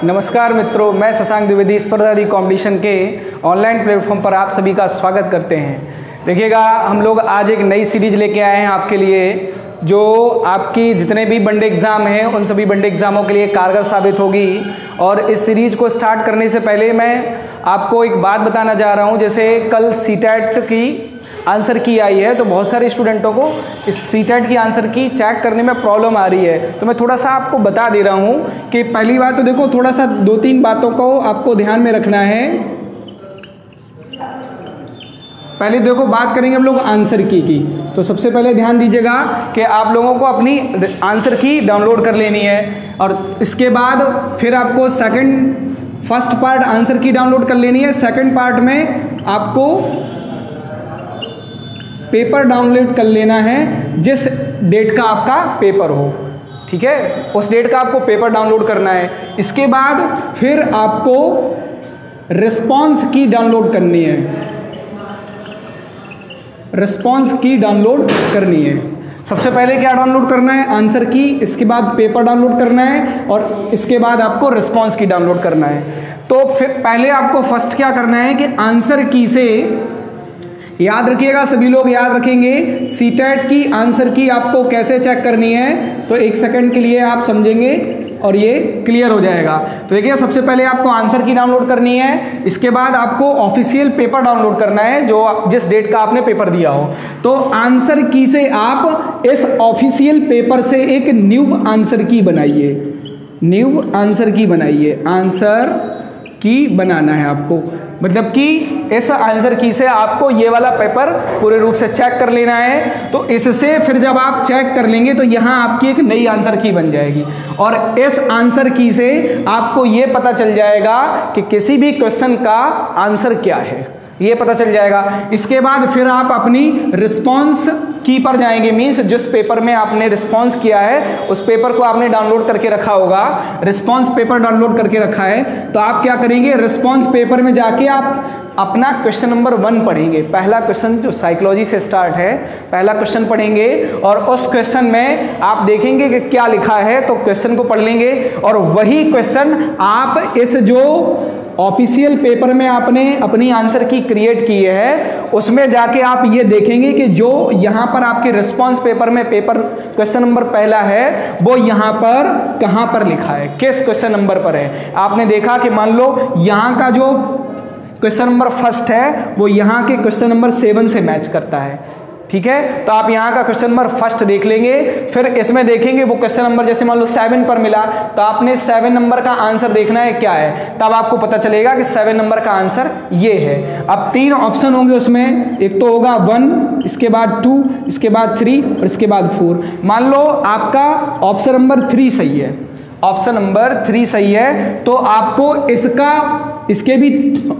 नमस्कार मित्रों, मैं शशांक द्विवेदी स्पर्धादि कंपटीशन के ऑनलाइन प्लेटफॉर्म पर आप सभी का स्वागत करते हैं। देखिएगा, हम लोग आज एक नई सीरीज लेके आए हैं आपके लिए, जो आपकी जितने भी बंडे एग्ज़ाम हैं उन सभी बंडे एग्ज़ामों के लिए कारगर साबित होगी। और इस सीरीज को स्टार्ट करने से पहले मैं आपको एक बात बताना चाह रहा हूं। जैसे कल सीटेट की आंसर की आई है, तो बहुत सारे स्टूडेंटों को इस सीटेट की आंसर की चेक करने में प्रॉब्लम आ रही है। तो मैं थोड़ा सा आपको बता दे रहा हूं कि पहली बात तो देखो, थोड़ा सा 2-3 बातों को आपको ध्यान में रखना है। पहले देखो, बात करेंगे हम लोग आंसर की। तो सबसे पहले ध्यान दीजिएगा कि आप लोगों को अपनी आंसर की डाउनलोड कर लेनी है, और इसके बाद फिर आपको फर्स्ट पार्ट आंसर की डाउनलोड कर लेनी है। सेकंड पार्ट में आपको पेपर डाउनलोड कर लेना है, जिस डेट का आपका पेपर हो, ठीक है, उस डेट का आपको पेपर डाउनलोड करना है। इसके बाद फिर आपको रिस्पॉन्स की डाउनलोड करनी है, रिस्पॉन्स की डाउनलोड करनी है। सबसे पहले क्या डाउनलोड करना है? आंसर की, इसके बाद पेपर डाउनलोड करना है, और इसके बाद आपको रिस्पॉन्स की डाउनलोड करना है। तो फिर पहले आपको फर्स्ट क्या करना है कि आंसर की से, याद रखिएगा, सभी लोग याद रखेंगे, सीटेट की आंसर की आपको कैसे चेक करनी है। तो 1 सेकंड के लिए आप समझेंगे और ये क्लियर हो जाएगा। तो देखिए, सबसे पहले आपको आंसर की डाउनलोड करनी है, इसके बाद आपको ऑफिशियल पेपर डाउनलोड करना है, जो जिस डेट का आपने पेपर दिया हो। तो आंसर की से आप इस ऑफिशियल पेपर से एक न्यू आंसर की बनाइए, न्यू आंसर की बनाइए। आंसर की बनाना है आपको, मतलब कि इस आंसर की से आपको ये वाला पेपर पूरे रूप से चेक कर लेना है। तो इससे फिर जब आप चेक कर लेंगे तो यहाँ आपकी एक नई आंसर की बन जाएगी, और इस आंसर की से आपको ये पता चल जाएगा कि किसी भी क्वेश्चन का आंसर क्या है, ये पता चल जाएगा। इसके बाद फिर आप अपनी रिस्पॉन्स की पर जाएंगे, मीन्स जिस पेपर में आपने रिस्पॉन्स किया है उस पेपर को आपने डाउनलोड करके रखा होगा, रिस्पॉन्स पेपर डाउनलोड करके रखा है। तो आप क्या करेंगे, रिस्पॉन्स पेपर में जाके आप अपना क्वेश्चन नंबर 1 पढ़ेंगे। पहला क्वेश्चन जो साइकोलॉजी से स्टार्ट है, पहला क्वेश्चन पढ़ेंगे, और उस क्वेश्चन में आप देखेंगे कि क्या लिखा है, तो क्वेश्चन को पढ़ लेंगे, और वही क्वेश्चन आप इस जो ऑफिशियल पेपर में आपने अपनी आंसर की क्रिएट की है उसमें जाके आप ये देखेंगे कि जो यहाँ पर आपके रिस्पॉन्स पेपर में पेपर क्वेश्चन नंबर पहला है वो यहाँ पर कहाँ पर लिखा है, किस क्वेश्चन नंबर पर है। आपने देखा कि मान लो यहाँ का जो क्वेश्चन नंबर फर्स्ट है वो यहाँ के क्वेश्चन नंबर 7 से मैच करता है, ठीक है। तो आप यहाँ का क्वेश्चन नंबर फर्स्ट देख लेंगे, फिर इसमें देखेंगे वो क्वेश्चन नंबर जैसे मान लो 7 पर मिला, तो आपने 7 नंबर का आंसर देखना है क्या है, तब आपको पता चलेगा कि 7 नंबर का आंसर ये है। अब 3 ऑप्शन होंगे उसमें, एक तो होगा 1, इसके बाद 2, इसके बाद 3 और इसके बाद 4। मान लो आपका ऑप्शन नंबर 3 सही है, ऑप्शन नंबर 3 सही है, तो आपको इसके भी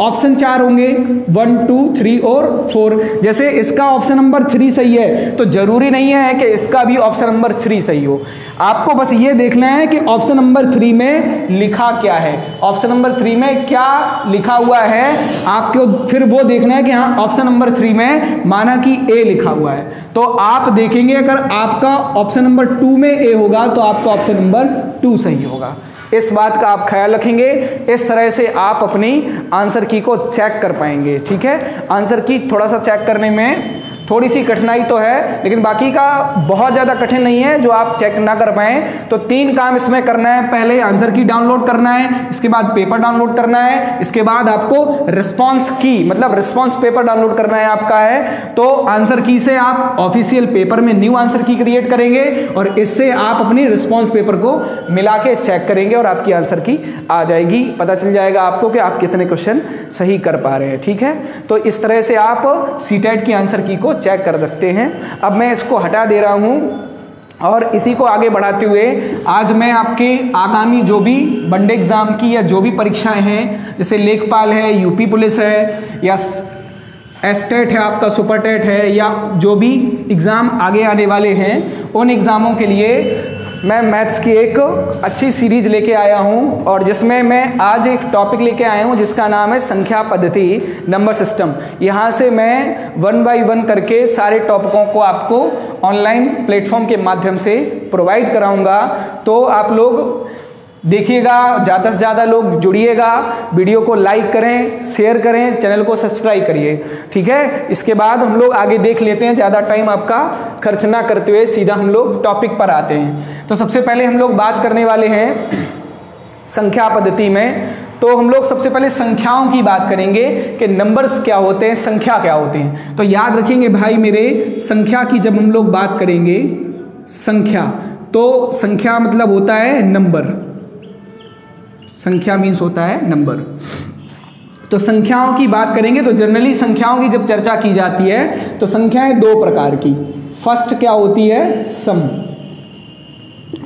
ऑप्शन 4 होंगे, 1, 2, 3 और 4। जैसे इसका ऑप्शन नंबर 3 सही है तो जरूरी नहीं है कि इसका भी ऑप्शन नंबर 3 सही हो। आपको बस ये देखना है कि ऑप्शन नंबर 3 में लिखा क्या है, ऑप्शन नंबर 3 में क्या लिखा हुआ है, आपको फिर वो देखना है कि हाँ ऑप्शन नंबर 3 में माना कि ए लिखा हुआ है, तो आप देखेंगे अगर आपका ऑप्शन नंबर 2 में ए होगा तो आपका ऑप्शन नंबर 2 सही होगा। इस बात का आप ख्याल रखेंगे, इस तरह से आप अपनी आंसर की को चेक कर पाएंगे, ठीक है। आंसर की थोड़ा सा चेक करने में थोड़ी सी कठिनाई तो है, लेकिन बाकी का बहुत ज़्यादा कठिन नहीं है जो आप चेक ना कर पाएँ। तो 3 काम इसमें करना है, पहले आंसर की डाउनलोड करना है, इसके बाद पेपर डाउनलोड करना है, इसके बाद आपको रिस्पॉन्स की मतलब रिस्पॉन्स पेपर डाउनलोड करना है आपका है। तो आंसर की से आप ऑफिशियल पेपर में न्यू आंसर की क्रिएट करेंगे, और इससे आप अपनी रिस्पॉन्स पेपर को मिला के चेक करेंगे और आपकी आंसर की आ जाएगी, पता चल जाएगा आपको कि आप कितने क्वेश्चन सही कर पा रहे हैं, ठीक है। तो इस तरह से आप सीटेट की आंसर की को चेक कर सकते हैं। अब मैं इसको हटा दे रहा हूं और इसी को आगे बढ़ाते हुए आज मैं आपके आगामी जो भी वनडे एग्जाम की या जो भी परीक्षाएं हैं, जैसे लेखपाल है, यूपी पुलिस है, या एस्टेट है, आपका सुपर टेट है, या जो भी एग्ज़ाम आगे आने वाले हैं, उन एग्ज़ामों के लिए मैं मैथ्स की एक अच्छी सीरीज लेके आया हूं, और जिसमें मैं आज एक टॉपिक लेके आया हूं जिसका नाम है संख्या पद्धति, नंबर सिस्टम। यहां से मैं 1 बाय 1 करके सारे टॉपिकों को आपको ऑनलाइन प्लेटफॉर्म के माध्यम से प्रोवाइड कराऊंगा। तो आप लोग देखिएगा, ज़्यादा से ज़्यादा लोग जुड़िएगा, वीडियो को लाइक करें, शेयर करें, चैनल को सब्सक्राइब करिए, ठीक है। इसके बाद हम लोग आगे देख लेते हैं, ज़्यादा टाइम आपका खर्च ना करते हुए सीधा हम लोग टॉपिक पर आते हैं। तो सबसे पहले हम लोग बात करने वाले हैं संख्या पद्धति में। तो हम लोग सबसे पहले संख्याओं की बात करेंगे कि नंबर्स क्या होते हैं, संख्या क्या होते हैं। तो याद रखेंगे भाई मेरे, संख्या की जब हम लोग बात करेंगे, संख्या, तो संख्या मतलब होता है नंबर, संख्या मीन्स होता है नंबर। तो संख्याओं की बात करेंगे तो जनरली संख्याओं की जब चर्चा की जाती है तो संख्याएं दो प्रकार की, फर्स्ट क्या होती है, सम,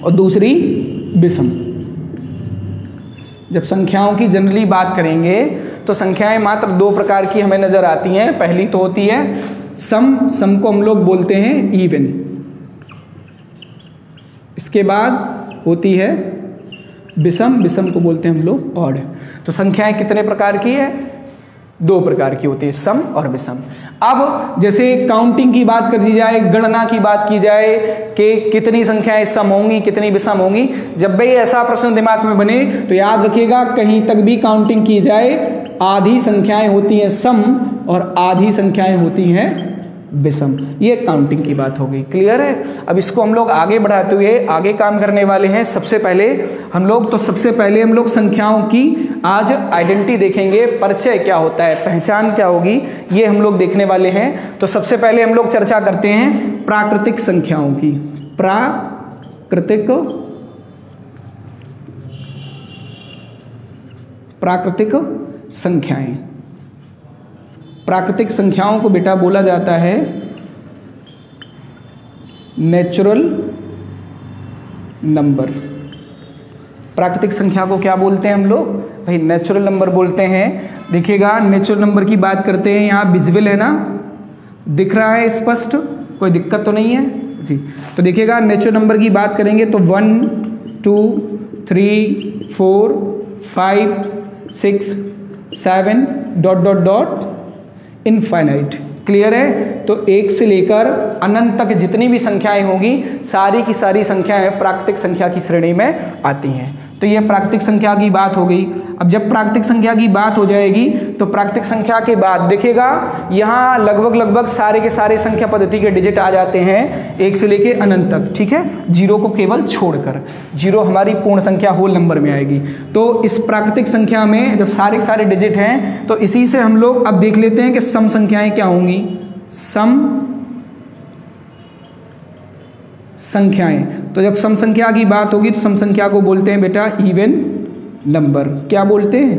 और दूसरी विषम। जब संख्याओं की जनरली बात करेंगे तो संख्याएं मात्र दो प्रकार की हमें नजर आती हैं। पहली तो होती है सम, सम को हम लोग बोलते हैं इवन। इसके बाद होती है विषम, विषम को बोलते हैं हम लोग ऑड। तो संख्याएं कितने प्रकार की है, दो प्रकार की होती है, सम और विषम। अब जैसे काउंटिंग की बात कर दी जाए, गणना की बात की जाए कि कितनी संख्याएं सम होंगी कितनी विषम होंगी, जब भी ऐसा प्रश्न दिमाग में बने तो याद रखिएगा, कहीं तक भी काउंटिंग की जाए आधी संख्याएं होती हैं सम और आधी संख्याएं होती हैं विषम। ये काउंटिंग की बात हो गई, क्लियर है। अब इसको हम लोग आगे बढ़ाते हुए आगे काम करने वाले हैं। सबसे पहले हम लोग संख्याओं की आज आइडेंटिटी देखेंगे, परिचय क्या होता है, पहचान क्या होगी, ये हम लोग देखने वाले हैं। तो सबसे पहले हम लोग चर्चा करते हैं प्राकृतिक संख्याओं की। प्राकृतिक संख्याएं, प्राकृतिक संख्याओं को बेटा बोला जाता है नेचुरल नंबर। प्राकृतिक संख्या को क्या बोलते हैं हम लोग भाई, नेचुरल नंबर बोलते हैं। देखिएगा, नेचुरल नंबर की बात करते हैं, यहाँ विजुअल है ना, दिख रहा है स्पष्ट, कोई दिक्कत तो नहीं है जी। तो देखिएगा, नेचुरल नंबर की बात करेंगे तो 1 2 3 4 5 6 7 dot dot dot infinite, clear है। तो एक से लेकर अनंत तक जितनी भी संख्याएं होंगी सारी की सारी संख्याएं प्राकृतिक संख्या की श्रेणी में आती हैं। तो ये प्राकृतिक संख्या की बात हो गई। अब जब प्राकृतिक संख्या की बात हो जाएगी तो प्राकृतिक संख्या के बाद देखिएगा, यहाँ लगभग सारे के सारे संख्या पद्धति के डिजिट आ जाते हैं एक से लेके अनंत तक, ठीक है, जीरो को केवल छोड़कर। जीरो हमारी पूर्ण संख्या होल नंबर में आएगी। तो इस प्राकृतिक संख्या में जब सारे के सारे डिजिट हैं तो इसी से हम लोग अब देख लेते हैं कि सम संख्याएं क्या होंगी। सम संख्याएं, तो जब सम संख्या की बात होगी तो सम संख्या को बोलते हैं बेटा इवन नंबर। क्या बोलते हैं,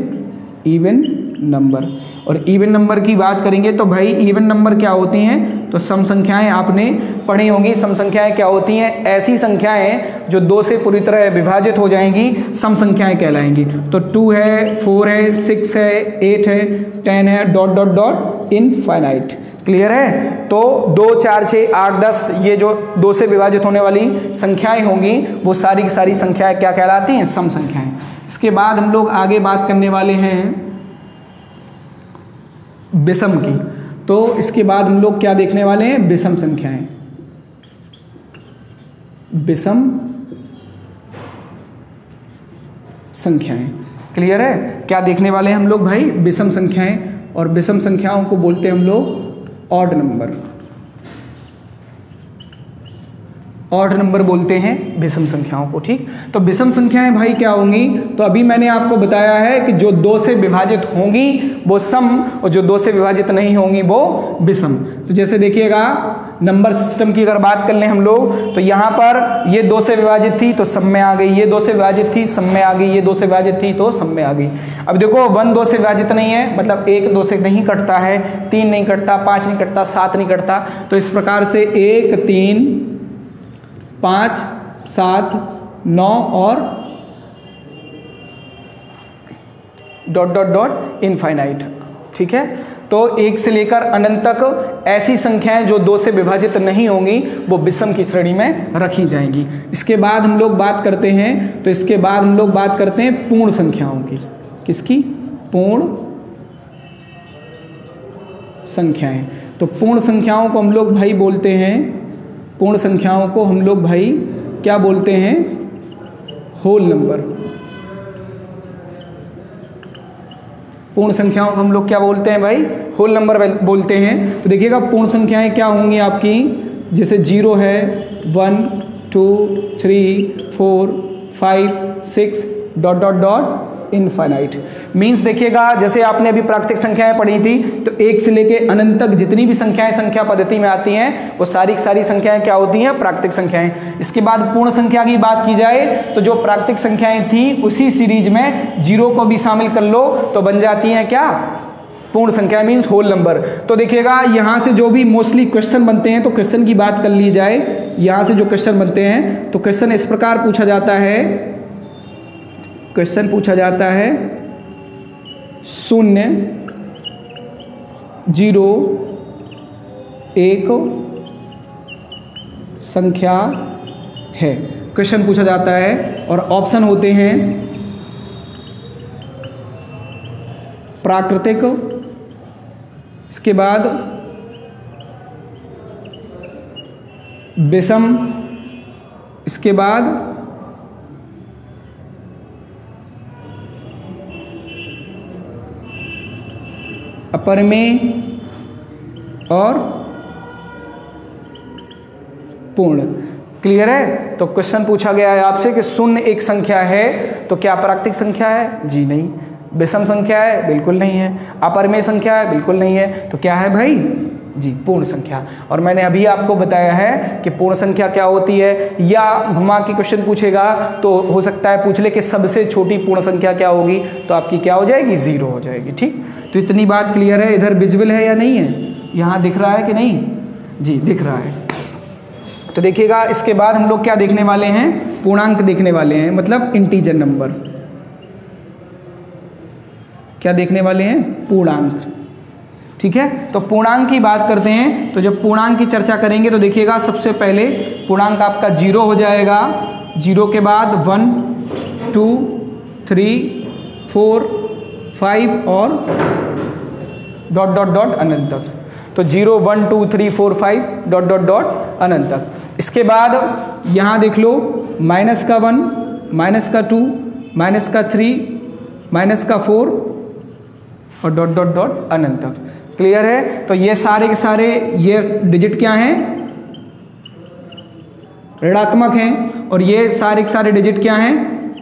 इवन नंबर। और इवन नंबर की बात करेंगे तो भाई इवन नंबर क्या होती हैं, तो सम संख्याएं आपने पढ़ी होंगी। सम संख्याएं क्या होती हैं, ऐसी संख्याएं जो दो से पूरी तरह विभाजित हो जाएंगी, सम संख्याएं कहलाएंगी। तो 2 है, 4 है, 6 है, 8 है, 10 है, dot dot dot infinite, clear है। तो 2 4 6 8 10 ये जो 2 से विभाजित होने वाली संख्याएं होंगी वो सारी की सारी संख्याएं क्या कहलाती हैं, सम संख्याएं। इसके बाद हम लोग आगे बात करने वाले हैं विषम की। तो इसके बाद हम लोग क्या देखने वाले हैं, विषम संख्याएं। विषम संख्याएं, क्लियर है। क्या देखने वाले हैं हम लोग भाई, विषम संख्याएं। और विषम संख्याओं को बोलते हैं हम लोग ऑड नंबर। ऑड नंबर बोलते हैं विषम संख्याओं को, ठीक। तो विषम संख्याएं भाई क्या होंगी, तो अभी मैंने आपको बताया है कि जो 2 से विभाजित होंगी वो सम और जो 2 से विभाजित नहीं होंगी वो विषम। तो जैसे देखिएगा, नंबर सिस्टम की अगर बात कर लें हम लोग तो यहाँ पर ये 2 से विभाजित थी तो सम में आ गई, ये 2 से विभाजित थी सम में आ गई, ये 2 से विभाजित थी तो सम में आ गई। अब देखो 1 2 से विभाजित नहीं है, मतलब 1 2 से नहीं कटता है, 3 नहीं कटता, 5 नहीं कटता, 7 नहीं कटता। तो इस प्रकार से 1 3 5 7 9 और डॉट डॉट डॉट इनफाइनाइट, ठीक है। तो 1 से लेकर अनंत तक ऐसी संख्याएं जो 2 से विभाजित नहीं होंगी वो विषम की श्रेणी में रखी जाएंगी। इसके बाद हम लोग बात करते हैं, तो इसके बाद हम लोग बात करते हैं पूर्ण संख्याओं की। किसकी, पूर्ण संख्याएं। तो पूर्ण संख्याओं को हम लोग भाई बोलते हैं, पूर्ण संख्याओं को हम लोग भाई क्या बोलते हैं, होल नंबर। पूर्ण संख्याओं को हम लोग क्या बोलते हैं भाई, होल नंबर बोलते हैं। तो देखिएगा पूर्ण संख्याएं क्या होंगी आपकी, जैसे 0 है, 1 2 3 4 5 6 dot dot dot infinite. Means देखिएगा जैसे आपने अभी प्राकृतिक संख्याएं पढ़ी थी, तो 1 से लेके अनंत तक जितनी भी संख्याएं संख्या पद्धति में आती हैं वो सारी की सारी संख्याएं क्या होती हैं, प्राकृतिक संख्याएं। इसके बाद पूर्ण संख्या की बात की जाए तो जो प्राकृतिक संख्याएं थी उसी सीरीज में 0 को भी शामिल कर लो तो बन जाती हैं क्या, पूर्ण संख्या, मीन्स होल नंबर। तो देखिएगा यहां से जो भी मोस्टली क्वेश्चन बनते हैं, तो क्वेश्चन की बात कर ली जाए, यहां से जो क्वेश्चन बनते हैं तो क्वेश्चन इस प्रकार पूछा जाता है, क्वेश्चन पूछा जाता है 0 0 1 संख्या है, क्वेश्चन पूछा जाता है और ऑप्शन होते हैं प्राकृतिक, इसके बाद विषम, इसके बाद अपरमेय और पूर्ण। क्लियर है? तो क्वेश्चन पूछा गया है आपसे कि 0 एक संख्या है तो क्या प्राकृतिक संख्या है? जी नहीं। विषम संख्या है? बिल्कुल नहीं है। अपरमेय संख्या है? बिल्कुल नहीं है। तो क्या है भाई? जी पूर्ण संख्या। और मैंने अभी आपको बताया है कि पूर्ण संख्या क्या होती है, या घुमा के क्वेश्चन पूछेगा तो हो सकता है पूछ ले कि सबसे छोटी पूर्ण संख्या क्या होगी, तो आपकी क्या हो जाएगी, 0 हो जाएगी। ठीक, तो इतनी बात क्लियर है। इधर विजुअल है या नहीं है, यहाँ दिख रहा है कि नहीं? जी दिख रहा है। तो देखिएगा इसके बाद हम लोग क्या देखने वाले हैं, पूर्णांक देखने वाले हैं, मतलब इंटीजर नंबर। क्या देखने वाले हैं? पूर्णांक। ठीक है, तो पूर्णांक की बात करते हैं। तो जब पूर्णांक की चर्चा करेंगे तो देखिएगा सबसे पहले पूर्णांक आपका 0 हो जाएगा, 0 के बाद 1 2 3 4 5 और डॉट डॉट डॉट अनंत तक। तो 0 1 2 3 4 5 डॉट डॉट डॉट अनंत तक। इसके बाद यहाँ देख लो माइनस का 1, माइनस का 2, माइनस का 3, माइनस का 4 और डॉट डॉट डॉट अनंत तक। क्लियर है? तो ये सारे के सारे ये डिजिट क्या हैं, ऋणात्मक हैं, और ये सारे के सारे डिजिट क्या हैं,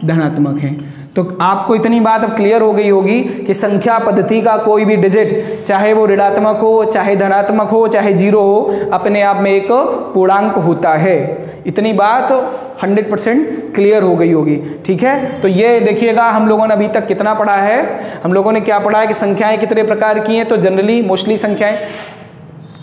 धनात्मक हैं। तो आपको इतनी बात अब क्लियर हो गई होगी कि संख्या पद्धति का कोई भी डिजिट, चाहे वो ऋणात्मक हो, चाहे धनात्मक हो, चाहे 0 हो, अपने आप में एक पूर्णांक होता है। इतनी बात 100% क्लियर हो गई होगी। ठीक है, तो ये देखिएगा हम लोगों ने अभी तक कितना पढ़ा है, हम लोगों ने क्या पढ़ा है कि संख्याएं कितने प्रकार की हैं। तो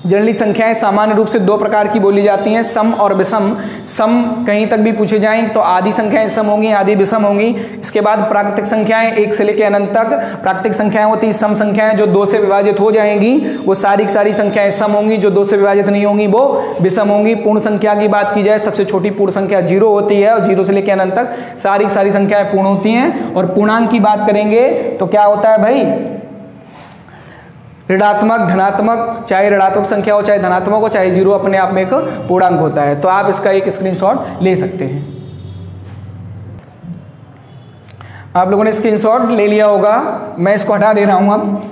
जनरली संख्याएं सामान्य रूप से 2 प्रकार की बोली जाती हैं, सम और विषम। सम कहीं तक भी पूछे जाएं तो आधी संख्याएं सम होंगी, आधी विषम होंगी। इसके बाद प्राकृतिक संख्याएं 1 से लेकर अनंत तक प्राकृतिक संख्याएं होती, सम संख्याएं जो 2 से विभाजित हो जाएंगी वो सारी की सारी संख्याएं सम होंगी, जो 2 से विभाजित नहीं होंगी वो विषम होंगी। पूर्ण संख्या की बात की जाए, सबसे छोटी पूर्ण संख्या 0 होती है, और 0 से लेकर अनंत तक सारी की सारी संख्याएं पूर्ण होती हैं। और पूर्णांक की बात करेंगे तो क्या होता है भाई, ऋणात्मक, धनात्मक, चाहे ऋणात्मक संख्या हो चाहे धनात्मक हो चाहे 0, अपने आप में एक पूर्णांक होता है। तो आप इसका एक स्क्रीनशॉट ले सकते हैं। आप लोगों ने स्क्रीनशॉट ले लिया होगा, मैं इसको हटा दे रहा हूं। अब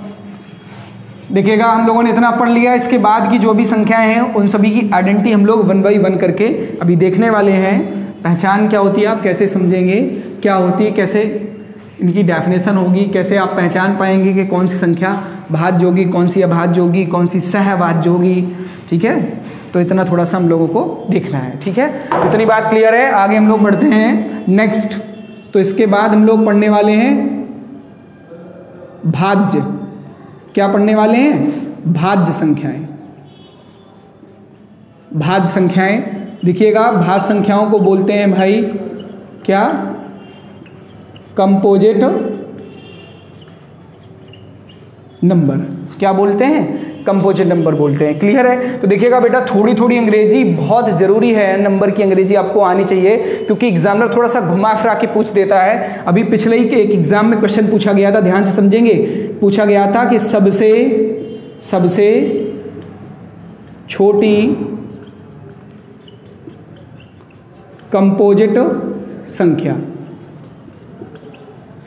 देखिएगा हम लोगों ने इतना पढ़ लिया, इसके बाद की जो भी संख्याएं हैं उन सभी की आइडेंटिटी हम लोग 1 बाई 1 करके अभी देखने वाले हैं। पहचान क्या होती है आप कैसे समझेंगे, क्या होती है, कैसे इनकी डेफिनेशन होगी, कैसे आप पहचान पाएंगे कि कौन सी संख्या भाज्य होगी, कौन सी अभाज्य होगी, कौन सी सहभाज्य होगी। ठीक है, तो इतना थोड़ा सा हम लोगों को देखना है। ठीक है, इतनी बात क्लियर है। आगे हम लोग बढ़ते हैं नेक्स्ट। तो इसके बाद हम लोग पढ़ने वाले हैं भाज्य। क्या पढ़ने वाले हैं? भाज्य संख्याएं। भाज्य संख्याएं देखिएगा, भाज्य संख्याओं को बोलते हैं भाई क्या, कंपोजिट नंबर। क्या बोलते हैं? कंपोजिट नंबर बोलते हैं। क्लियर है? तो देखिएगा बेटा थोड़ी थोड़ी अंग्रेजी बहुत जरूरी है, नंबर की अंग्रेजी आपको आनी चाहिए, क्योंकि एग्जामिनर थोड़ा सा घुमा फिरा के पूछ देता है। अभी पिछले ही के एक एग्जाम में क्वेश्चन पूछा गया था, ध्यान से समझेंगे। पूछा गया था कि सबसे छोटी कंपोजिट संख्या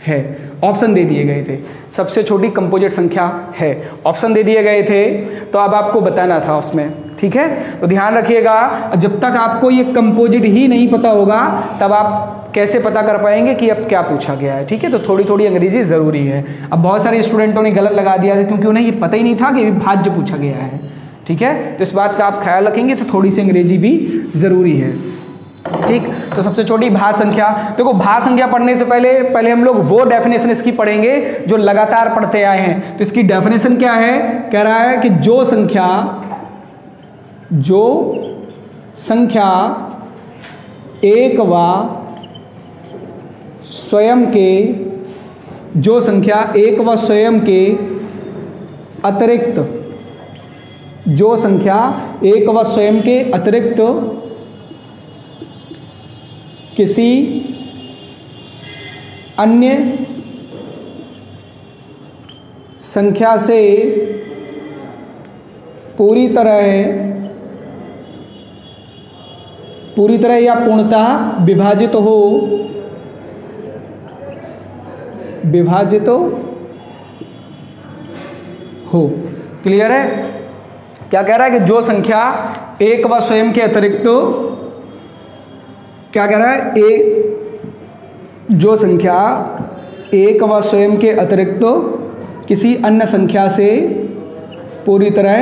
है, ऑप्शन दे दिए गए थे। सबसे छोटी कंपोजिट संख्या है, ऑप्शन दे दिए गए थे, तो अब आपको बताना था उसमें, ठीक है। तो ध्यान रखिएगा, जब तक आपको ये कंपोजिट ही नहीं पता होगा तब आप कैसे पता कर पाएंगे कि अब क्या पूछा गया है, ठीक है। तो थोड़ी थोड़ी अंग्रेजी ज़रूरी है। अब बहुत सारे स्टूडेंटों ने गलत लगा दिया था क्योंकि उन्हें ये पता ही नहीं था कि भाज्य पूछा गया है, ठीक है। तो इस बात का आप ख्याल रखेंगे तो थोड़ी सी अंग्रेजी भी ज़रूरी है, ठीक। तो सबसे छोटी भाज्य संख्या, देखो भाज्य संख्या पढ़ने से पहले हम लोग वो डेफिनेशन इसकी पढ़ेंगे जो लगातार पढ़ते आए हैं। तो इसकी डेफिनेशन क्या है, कह रहा है कि जो संख्या एक व स्वयं के अतिरिक्त, जो संख्या एक व स्वयं के अतिरिक्त किसी अन्य संख्या से पूरी तरह या पूर्णतः विभाजित हो। क्लियर है? क्या कह रहा है कि जो संख्या एक व स्वयं के अतिरिक्त, क्या कह रहा है, जो संख्या एक व स्वयं के अतिरिक्त किसी अन्य संख्या से पूरी तरह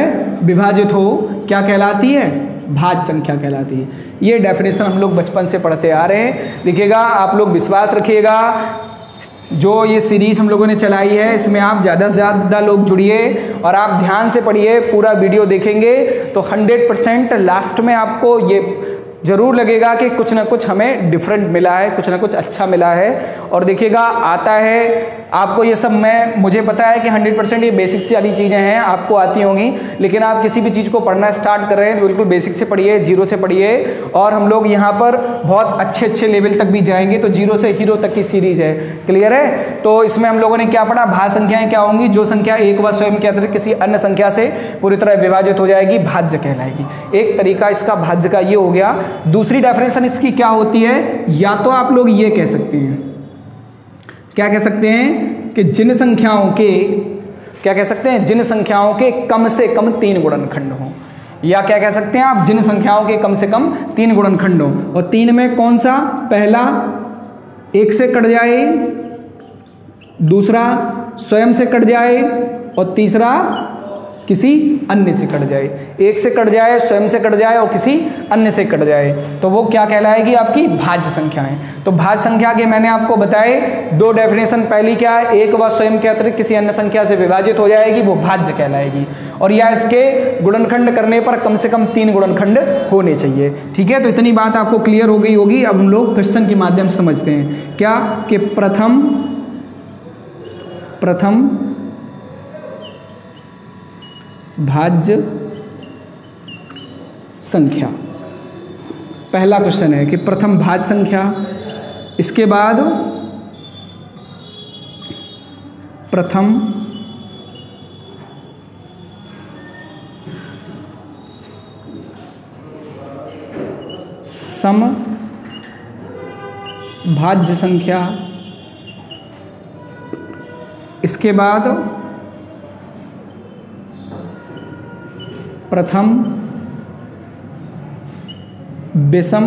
विभाजित हो, क्या कहलाती है, भाज्य संख्या कहलाती है। ये डेफिनेशन हम लोग बचपन से पढ़ते आ रहे हैं। देखिएगा, आप लोग विश्वास रखिएगा, जो ये सीरीज हम लोगों ने चलाई है इसमें आप ज़्यादा से ज़्यादा लोग जुड़िए और आप ध्यान से पढ़िए, पूरा वीडियो देखेंगे तो 100% लास्ट में आपको ये जरूर लगेगा कि कुछ ना कुछ हमें डिफरेंट मिला है, कुछ ना कुछ अच्छा मिला है। और देखिएगा, आता है आपको ये सब, मुझे पता है कि 100% ये बेसिक से वाली चीज़ें हैं, आपको आती होंगी, लेकिन आप किसी भी चीज़ को पढ़ना स्टार्ट कर रहे हैं तो बिल्कुल बेसिक से पढ़िए, जीरो से पढ़िए। और हम लोग यहाँ पर बहुत अच्छे लेवल तक भी जाएंगे, तो जीरो से हीरो तक की सीरीज है। क्लियर है? तो इसमें हम लोगों ने क्या पढ़ा, भाज्य संख्याएं क्या होंगी, जो संख्या एक व स्वयं के अतिरिक्त किसी अन्य संख्या से पूरी तरह विभाजित हो जाएगी, भाज्य कहलाएगी। एक तरीका इसका भाज्य का ये हो गया। दूसरी डेफिनेशन इसकी क्या होती है, या तो आप लोग ये कह सकते हैं, क्या कह सकते हैं कि जिन संख्याओं के, क्या कह सकते हैं, जिन संख्याओं के कम से कम 3 गुणनखंड हो, या क्या कह सकते हैं आप, जिन संख्याओं के कम से कम 3 गुणनखंड हो। और 3 में कौन सा, पहला 1 से कट जाए, दूसरा स्वयं से कट जाए और तीसरा किसी अन्य से कट जाए। 1 से कट जाए, स्वयं से कट जाए और किसी अन्य से कट जाए, तो वो क्या कहलाएगी, आपकी भाज्य संख्याएं। तो भाज्य संख्या के मैंने आपको बताए 2 डेफिनेशन। पहली क्या है, एक व स्वयं के अतिरिक्त किसी अन्य संख्या से विभाजित हो जाएगी, वो भाज्य कहलाएगी। और या इसके गुणनखंड करने पर कम से कम 3 गुणनखंड होने चाहिए। ठीक है, तो इतनी बात आपको क्लियर हो गई होगी। अब हम लोग क्वेश्चन के माध्यम से समझते हैं, क्या कि प्रथम भाज्य संख्या, पहला क्वेश्चन है कि प्रथम भाज्य संख्या, इसके बाद प्रथम सम भाज्य संख्या, इसके बाद प्रथम विषम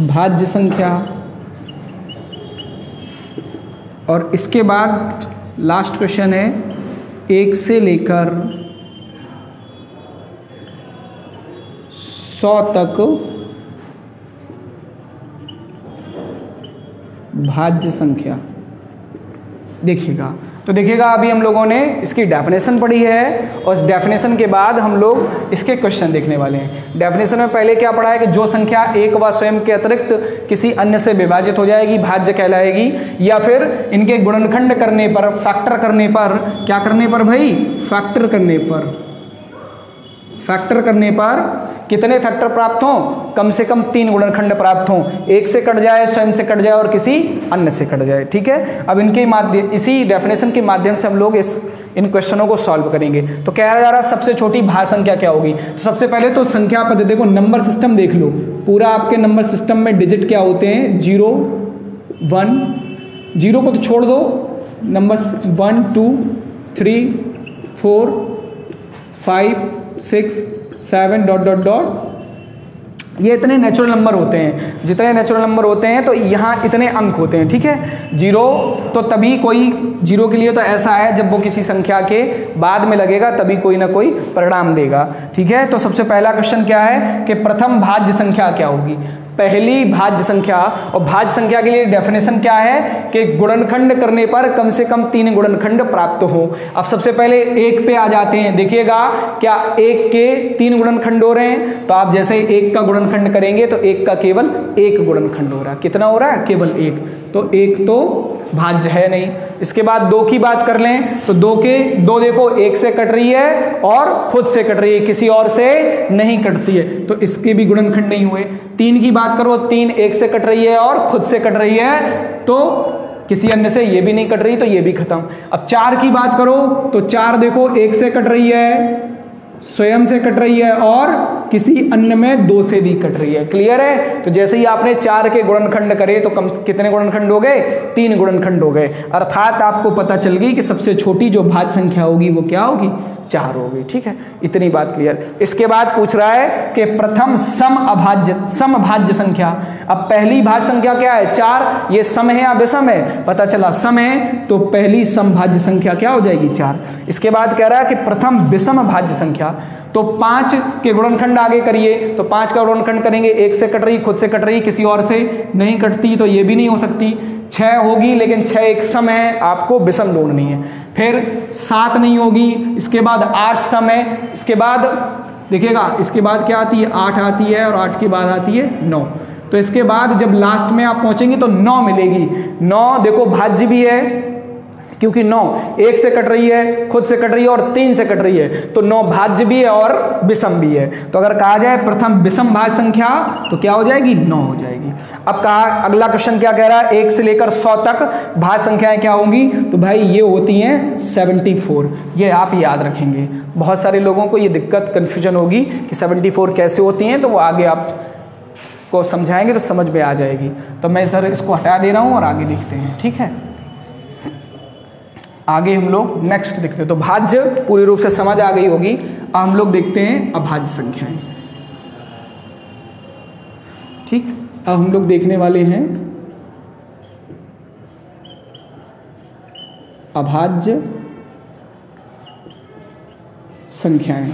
भाज्य संख्या, और इसके बाद लास्ट क्वेश्चन है 1 से लेकर 100 तक भाज्य संख्या। देखिएगा, तो देखिएगा अभी हम लोगों ने इसकी डेफिनेशन पढ़ी है और इस डेफिनेशन के बाद हम लोग इसके क्वेश्चन देखने वाले हैं। डेफिनेशन में पहले क्या पढ़ा है कि जो संख्या एक व स्वयं के अतिरिक्त किसी अन्य से विभाजित हो जाएगी, भाज्य कहलाएगी, या फिर इनके गुणनखंड करने पर, फैक्टर करने पर, क्या करने पर भाई, फैक्टर करने पर, फैक्टर करने पर कितने फैक्टर प्राप्त हों? कम से कम 3 गुणनखंड प्राप्त हों। एक से कट जाए, स्वयं से कट जाए और किसी अन्य से कट जाए। ठीक है, अब इनके माध्यम, इसी डेफिनेशन के माध्यम से हम लोग इन क्वेश्चनों को सॉल्व करेंगे। तो कह जा रहा है सबसे छोटी भाज्य संख्या क्या होगी? तो सबसे पहले तो संख्या पद्धति, देखो नंबर सिस्टम देख लो, पूरा आपके नंबर सिस्टम में डिजिट क्या होते हैं? 0 1, 0 को तो छोड़ दो, नंबर 1 2 3 4 5 6 7 डॉट डॉट डॉट, ये इतने नेचुरल नंबर होते हैं। जितने नेचुरल नंबर होते हैं तो यहाँ इतने अंक होते हैं। ठीक है, 0 तो तभी कोई 0 के लिए तो ऐसा है जब वो किसी संख्या के बाद में लगेगा तभी कोई ना कोई परिणाम देगा। ठीक है, तो सबसे पहला क्वेश्चन क्या है कि प्रथम भाज्य संख्या क्या होगी? पहली भाज्य संख्या, और भाज्य संख्या के लिए डेफिनेशन क्या है कि गुणनखंड करने पर कम से कम 3 गुणनखंड प्राप्त हो। अब सबसे पहले 1 पे आ जाते हैं। देखिएगा क्या 1 के 3 गुणनखंड हो रहे हैं? तो आप जैसे 1 का गुणनखंड करेंगे तो 1 का केवल 1 गुणनखंड हो रहा है। कितना हो रहा है? केवल 1। तो 1 तो भाज्य है नहीं। इसके बाद 2 की बात कर लें तो 2 देखो 1 से कट रही है और खुद से कट रही है, किसी और से नहीं कटती है, तो इसके भी गुणनखंड नहीं हुए। 3 की बात करो, 3 1 से कट रही है और खुद से कट रही है, तो किसी अन्य से ये भी नहीं कट रही, तो ये भी खत्म। अब 4 की बात करो तो 4 देखो 1 से कट रही है, स्वयं से कट रही है और किसी अन्य में 2 से भी कट रही है। क्लियर है? तो जैसे ही आपने 4 के गुणनखंड करे तो कितने गुणनखंड हो गए? 3 गुणनखंड हो गए। अर्थात आपको पता चल गई कि सबसे छोटी जो भाज्य संख्या होगी वो क्या होगी? 4 होगी। ठीक है, इतनी बात क्लियर। इसके बाद पूछ रहा है कि प्रथम समभाज्य संख्या। अब पहली भाज्य संख्या क्या है? 4। ये सम है या विषम है? पता चला सम है, तो पहली समभाज्य संख्या क्या हो जाएगी? 4। इसके बाद कह रहा है कि प्रथम विषम भाज्य संख्या, तो 5 के गुणनखंड आगे करिए, तो 5 का गुणनखंड करेंगे, 1 से कट रही, खुद से कट रही, किसी और से नहीं कटती, तो ये भी नहीं हो सकती। 6 होगी, लेकिन 6 एक सम है, आपको विषम ढूंढनी है। फिर 7 नहीं होगी, इसके बाद 8 सम है, इसके बाद देखिएगा इसके बाद क्या आती है? 8 आती है और 8 के बाद आती है 9। तो इसके बाद जब लास्ट में आप पहुंचेंगे तो 9 मिलेगी। 9 देखो भाज्य भी है, क्योंकि 9 1 से कट रही है, खुद से कट रही है और 3 से कट रही है, तो 9 भाज्य भी है और विषम भी है। तो अगर कहा जाए प्रथम विषम भाज्य संख्या तो क्या हो जाएगी? 9 हो जाएगी। अब कहा अगला क्वेश्चन क्या कह रहा है? 1 से लेकर 100 तक भाज्य संख्याएं क्या होंगी? तो भाई ये होती हैं 74। ये आप याद रखेंगे। बहुत सारे लोगों को ये दिक्कत कन्फ्यूजन होगी कि 74 कैसे होती हैं, तो वो आगे आप को समझाएंगे तो समझ में आ जाएगी। तो मैं इधर इसको हटा दे रहा हूँ और आगे देखते हैं। ठीक है, आगे हम लोग नेक्स्ट देखते हैं। तो भाज्य पूरी रूप से समझ आ गई होगी। अब हम लोग देखते हैं अभाज्य संख्याएं। ठीक, अब हम लोग देखने वाले हैं अभाज्य संख्याएं।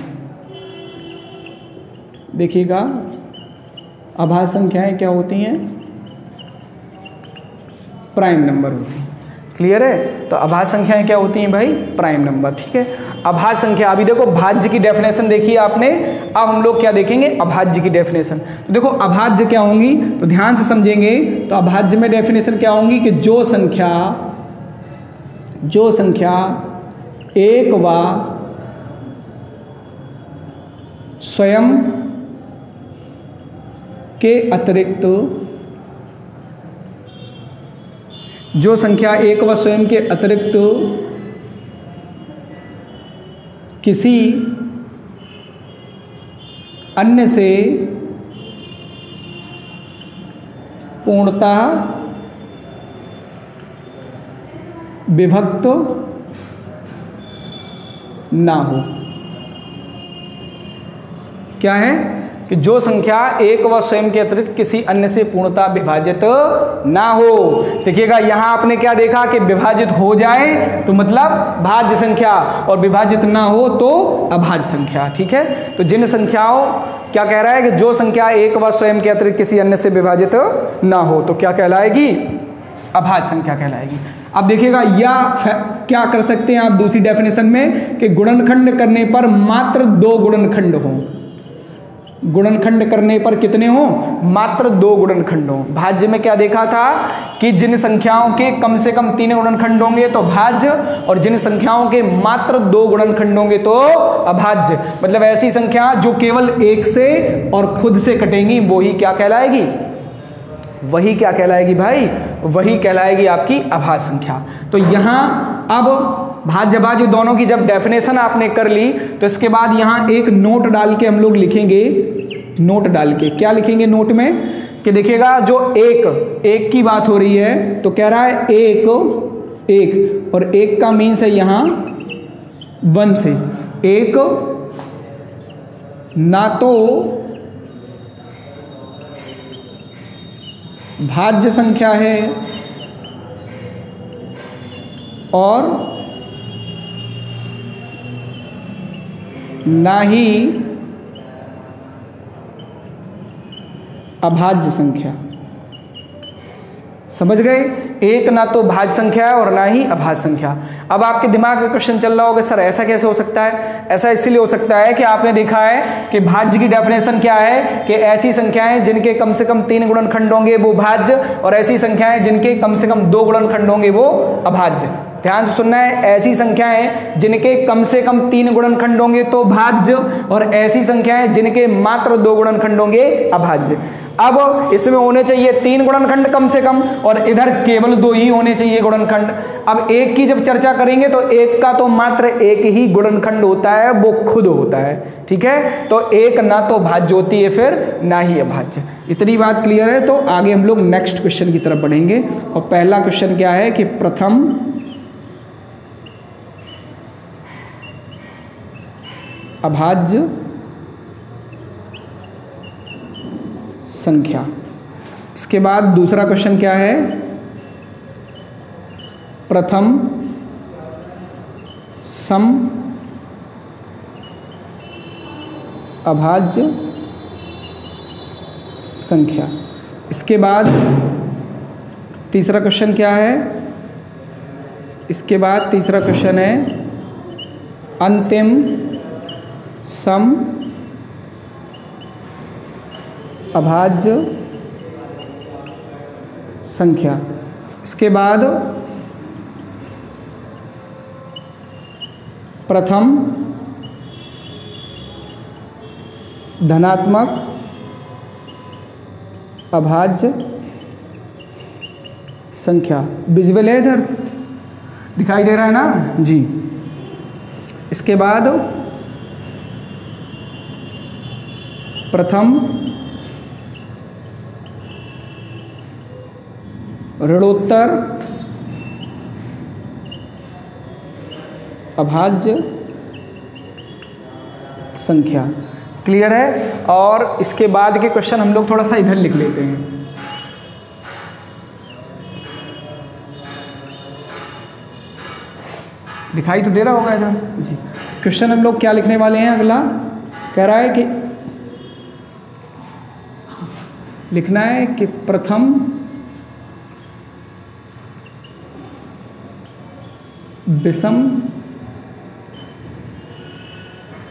देखिएगा अभाज्य संख्याएं क्या होती हैं? प्राइम नंबर होती हैं। क्लियर है? तो अभाज्य संख्याएं क्या होती हैं भाई? Prime number. ठीक है, अभाज्य संख्या, अभी देखो भाज्य की डेफिनेशन देखी आपने, अब हम लोग क्या देखेंगे? अभाज्य की डेफिनेशन। तो देखो अभाज्य क्या होंगी, तो ध्यान से समझेंगे। तो अभाज्य में डेफिनेशन क्या होंगी कि जो संख्या एक व स्वयं के अतिरिक्त, जो संख्या एक व स्वयं के अतिरिक्त किसी अन्य से पूर्णतः विभक्त ना हो। क्या है कि जो संख्या एक व स्वयं के अतिरिक्त किसी अन्य से पूर्णतः विभाजित ना हो। देखिएगा यहां आपने क्या देखा कि विभाजित हो जाए तो मतलब भाज्य संख्या, और विभाजित ना हो तो अभाज्य संख्या। ठीक है, तो जिन संख्याओं, क्या कह रहा है कि जो संख्या एक व स्वयं के अतिरिक्त किसी अन्य से विभाजित ना हो तो क्या कहलाएगी? अभाज्य संख्या कहलाएगी। अब देखिएगा या क्या कर सकते हैं आप दूसरी डेफिनेशन में कि गुणनखंड करने पर मात्र 2 गुणनखंड हों। गुणनखंड करने पर कितने हो? मात्र 2 गुणनखंड हो। भाज्य में क्या देखा था कि जिन संख्याओं के कम से कम 3 गुणनखंड होंगे तो भाज्य, और जिन संख्याओं के मात्र 2 गुणनखंड होंगे तो अभाज्य। मतलब ऐसी संख्या जो केवल 1 से और खुद से कटेंगी वो ही क्या कहलाएगी? वही क्या कहलाएगी भाई? वही कहलाएगी आपकी अभाज्य संख्या। तो यहां अब भाज्य भाज्य दोनों की जब डेफिनेशन आपने कर ली तो इसके बाद यहां एक नोट डाल के हम लोग लिखेंगे। नोट डाल के क्या लिखेंगे नोट में कि देखिएगा, जो एक की बात हो रही है तो कह रहा है एक, और एक का मीन्स है यहां 1 से। एक ना तो भाज्य संख्या है और ना ही अभाज्य संख्या। समझ गए? एक ना तो भाज्य संख्या है और ना ही अभाज्य संख्या। अब आपके दिमाग में क्वेश्चन चल रहा होगा, सर ऐसा कैसे हो सकता है? ऐसा इसलिए हो सकता है कि आपने देखा है कि भाज्य की डेफिनेशन क्या है कि ऐसी संख्याएं जिनके कम से कम 3 गुणनखंड होंगे वो भाज्य, और ऐसी संख्याएं जिनके कम से कम 2 गुणनखंड होंगे वो अभाज्य। ध्यान से सुनना है, ऐसी संख्याएं जिनके कम से कम 3 गुणनखंड होंगे तो भाज्य, और ऐसी संख्याएं जिनके मात्र 2 गुणनखंड होंगे अभाज्य। अब इसमें होने चाहिए 3 गुणनखंड कम से कम, और इधर केवल 2 ही होने चाहिए गुणनखंड। अब एक की जब चर्चा करेंगे तो एक का तो मात्र एक ही गुणनखंड होता है, वो खुद होता है। ठीक है, तो एक ना तो भाज्य होती है फिर ना ही अभाज्य। इतनी बात क्लियर है? तो आगे हम लोग नेक्स्ट क्वेश्चन की तरफ बढ़ेंगे, और पहला क्वेश्चन क्या है कि प्रथम अभाज्य संख्या। इसके बाद दूसरा क्वेश्चन क्या है? प्रथम सम अभाज्य संख्या। इसके बाद तीसरा क्वेश्चन क्या है? इसके बाद तीसरा क्वेश्चन है अंतिम सम अभाज्य संख्या। इसके बाद प्रथम धनात्मक अभाज्य संख्या। विजुअल है इधर? दिखाई दे रहा है ना जी? इसके बाद प्रथम ऋणोत्तर अभाज्य संख्या। क्लियर है? और इसके बाद के क्वेश्चन हम लोग थोड़ा सा इधर लिख लेते हैं। दिखाई तो दे रहा होगा इधर जी? क्वेश्चन हम लोग क्या लिखने वाले हैं? अगला कह रहा है कि लिखना है कि प्रथम विषम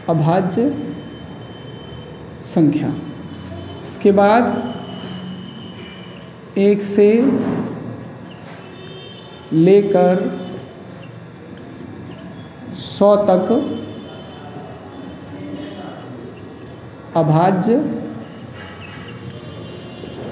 अभाज्य संख्या। इसके बाद 1 से लेकर 100 तक अभाज्य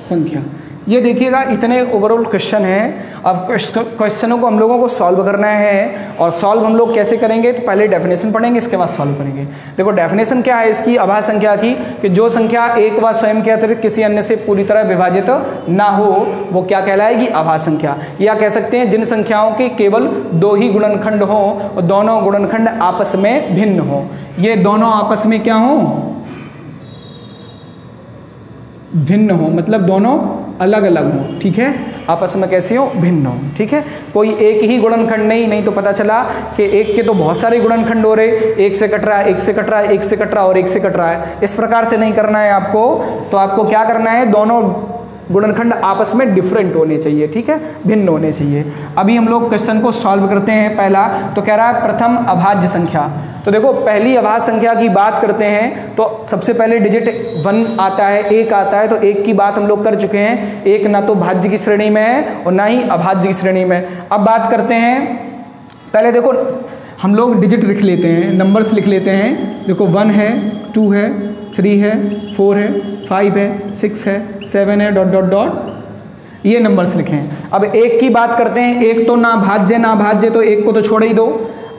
संख्या। ये देखिएगा, इतने ओवरऑल क्वेश्चन हैं। अब क्वेश्चनों को हम लोगों को सॉल्व करना है, और सॉल्व हम लोग कैसे करेंगे? तो पहले डेफिनेशन पढ़ेंगे, इसके बाद सॉल्व करेंगे। देखो डेफिनेशन क्या है इसकी अभाज्य संख्या की, कि जो संख्या एक व स्वयं के अतिरिक्त किसी अन्य से पूरी तरह विभाजित ना हो वो क्या कहलाएगी? अभाज्य संख्या। या कह सकते हैं जिन संख्याओं के केवल 2 ही गुणनखंड हो और दोनों गुणनखंड आपस में भिन्न हो। ये दोनों आपस में क्या हो? भिन्न हो, मतलब दोनों अलग अलग हो। ठीक है, आपस में कैसे हो? भिन्न हो। ठीक है, कोई एक ही गुणनखंड नहीं तो पता चला कि एक के तो बहुत सारे गुणनखंड हो रहे, एक से कट रहा है, एक से कट रहा है, एक से कट रहा है और एक से कट रहा है। इस प्रकार से नहीं करना है आपको। तो आपको क्या करना है? दोनों गुणनखंड आपस में डिफरेंट होने चाहिए, ठीक है, भिन्न होने चाहिए। अभी हम लोग क्वेश्चन को सॉल्व करते हैं। पहला तो कह रहा है प्रथम अभाज्य संख्या। तो देखो पहली अभाज्य संख्या की बात करते हैं तो सबसे पहले डिजिट 1 आता है, 1 आता है। तो 1 की बात हम लोग कर चुके हैं। 1 ना तो भाज्य की श्रेणी में है और ना ही अभाज्य की श्रेणी में। अब बात करते हैं, पहले देखो हम लोग डिजिट लिख लेते हैं, नंबर्स लिख लेते हैं। देखो 1 है, 2 है, 3 है, 4 है, 5 है, 6 है, 7 है, डॉट डॉट डॉट, ये नंबर्स लिखें। अब 1 की बात करते हैं। 1 तो ना भाज्य, तो 1 को तो छोड़ ही दो।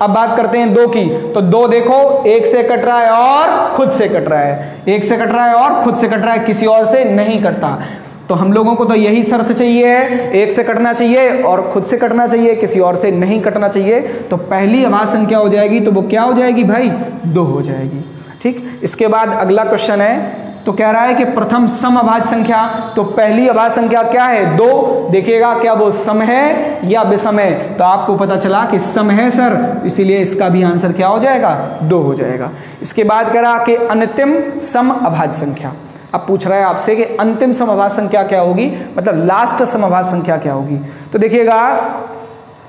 अब बात करते हैं 2 की। तो 2 देखो 1 से कट रहा है और खुद से कट रहा है, 1 से कट रहा है और खुद से कट रहा है, किसी और से नहीं कटता। तो हम लोगों को तो यही शर्त चाहिए, 1 से कटना चाहिए और खुद से कटना चाहिए, किसी और से नहीं कटना चाहिए। तो पहली अभाज्य संख्या हो जाएगी, तो वो क्या हो जाएगी भाई, 2 हो जाएगी, ठीक। इसके बाद अगला क्वेश्चन है, तो कह रहा है कि प्रथम सम अभाज्य संख्या। तो पहली अभाज्य संख्या क्या है, 2। देखिएगा क्या वो सम है या विषम है। तो आपको पता चला कि सम है सर, इसीलिए इसका भी आंसर क्या हो जाएगा, 2 हो जाएगा। इसके बाद कह रहा कि अंतिम सम अभाज्य संख्या। अब पूछ रहा है आपसे कि अंतिम सम अभाज्य संख्या क्या होगी, मतलब लास्ट सम अभाज्य संख्या क्या होगी। तो देखिएगा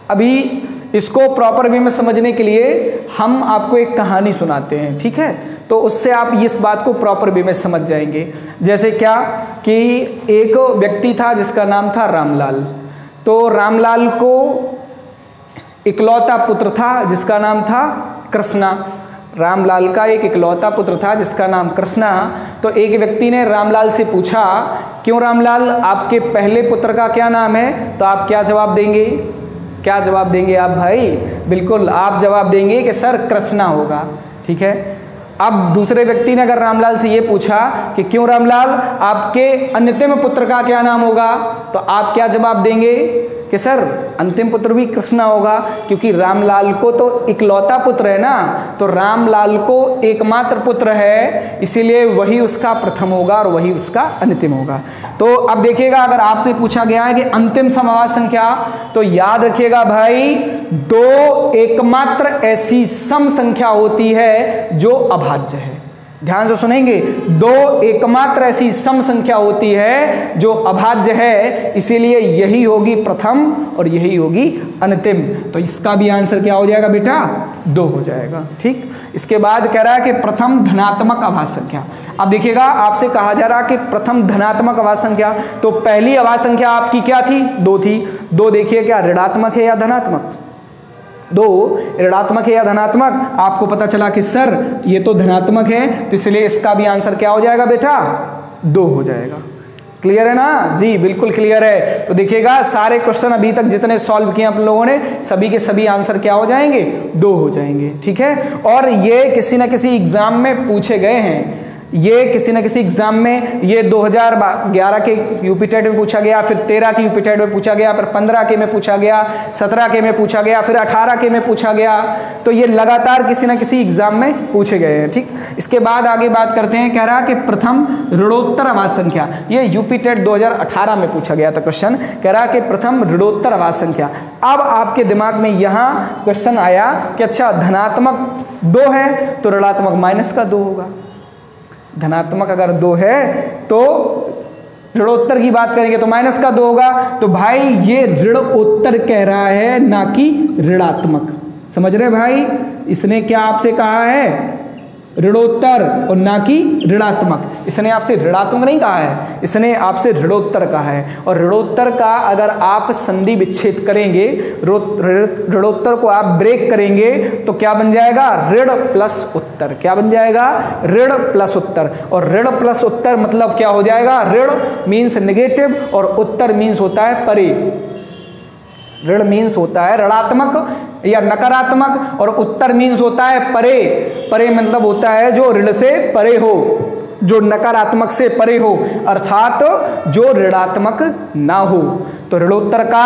अभी इसको प्रॉपर वे में समझने के लिए हम आपको एक कहानी सुनाते हैं, ठीक है। तो उससे आप इस बात को प्रॉपर वे में समझ जाएंगे। जैसे क्या कि एक व्यक्ति था जिसका नाम था रामलाल। तो रामलाल को इकलौता पुत्र था जिसका नाम था कृष्णा। रामलाल का एक इकलौता पुत्र था जिसका नाम कृष्णा। तो एक व्यक्ति ने रामलाल से पूछा, क्यों रामलाल, आपके पहले पुत्र का क्या नाम है। तो आप क्या जवाब देंगे, क्या जवाब देंगे आप भाई, बिल्कुल आप जवाब देंगे कि सर कृष्णा होगा, ठीक है। अब दूसरे व्यक्ति ने अगर रामलाल से ये पूछा कि क्यों रामलाल, आपके अंतिम पुत्र का क्या नाम होगा। तो आप क्या जवाब देंगे कि सर अंतिम पुत्र भी कृष्णा होगा, क्योंकि रामलाल को तो इकलौता पुत्र है ना, तो रामलाल को एकमात्र पुत्र है, इसीलिए वही उसका प्रथम होगा और वही उसका अंतिम होगा। तो अब देखिएगा अगर आपसे पूछा गया है कि अंतिम सम अभाज्य संख्या, तो याद रखिएगा भाई 2 एकमात्र ऐसी सम संख्या होती है जो अभाज्य है। ध्यान से सुनेंगे, 2 एकमात्र ऐसी सम संख्या होती है जो अभाज्य है, इसीलिए यही होगी प्रथम और यही होगी अंतिम। तो इसका भी आंसर क्या हो जाएगा बेटा, 2 हो जाएगा, ठीक। इसके बाद कह रहा है कि प्रथम धनात्मक अभाज्य संख्या। अब देखिएगा आपसे कहा जा रहा है कि प्रथम धनात्मक अभाज्य संख्या। तो पहली अभाज्य संख्या आपकी क्या थी, 2 थी। 2 देखिए क्या ऋणात्मक है या धनात्मक, 2 ऋणात्मक है या धनात्मक। आपको पता चला कि सर ये तो धनात्मक है, तो इसलिए इसका भी आंसर क्या हो जाएगा बेटा, 2 हो जाएगा। क्लियर है ना जी, बिल्कुल क्लियर है। तो देखिएगा सारे क्वेश्चन अभी तक जितने सॉल्व किए आप लोगों ने, सभी के सभी आंसर क्या हो जाएंगे, 2 हो जाएंगे, ठीक है। और ये किसी न किसी एग्जाम में पूछे गए हैं, ये किसी न किसी एग्जाम में, ये 2011 के यूपी टेट में पूछा गया, फिर 13 के यूपी टेट में पूछा गया, फिर 15 के में पूछा गया, 17 के में पूछा गया, फिर 18 के में पूछा गया। तो ये लगातार किसी न किसी एग्जाम में पूछे गए हैं, ठीक। इसके बाद आगे बात करते हैं, कह रहा कि प्रथम ऋणोत्तर अभाज्य संख्या। ये यूपी टेट 2018 में पूछा गया था क्वेश्चन, कह रहा कि प्रथम ऋणोत्तर अभाज्य संख्या। अब आपके दिमाग में यहाँ क्वेश्चन आया कि अच्छा धनात्मक 2 है तो ऋणात्मक -2 होगा, धनात्मक अगर 2 है तो ऋणोत्तर की बात करेंगे तो -2 होगा। तो भाई ये ऋण उत्तर कह रहा है, ना कि ऋणात्मक। समझ रहे भाई, इसने क्या आपसे कहा है, ऋणोत्तर और ना कि ऋणात्मक। इसने आपसे ऋणात्मक नहीं कहा है, इसने आपसे ऋणोत्तर कहा है। और ऋणोत्तर का अगर आप संधि विच्छेद करेंगे, ऋणोत्तर को आप ब्रेक करेंगे तो क्या बन जाएगा, ऋण प्लस उत्तर। क्या बन जाएगा, ऋण प्लस उत्तर। और ऋण प्लस उत्तर मतलब क्या हो जाएगा, ऋण मीन्स नेगेटिव और उत्तर मीन्स होता है परे। ऋण मीन्स होता है ऋणात्मक या नकारात्मक, और उत्तर मीन्स होता है परे। परे मतलब होता है जो ऋण से परे हो, जो नकारात्मक से परे हो, अर्थात जो ऋणात्मक ना हो। तो ऋणोत्तर का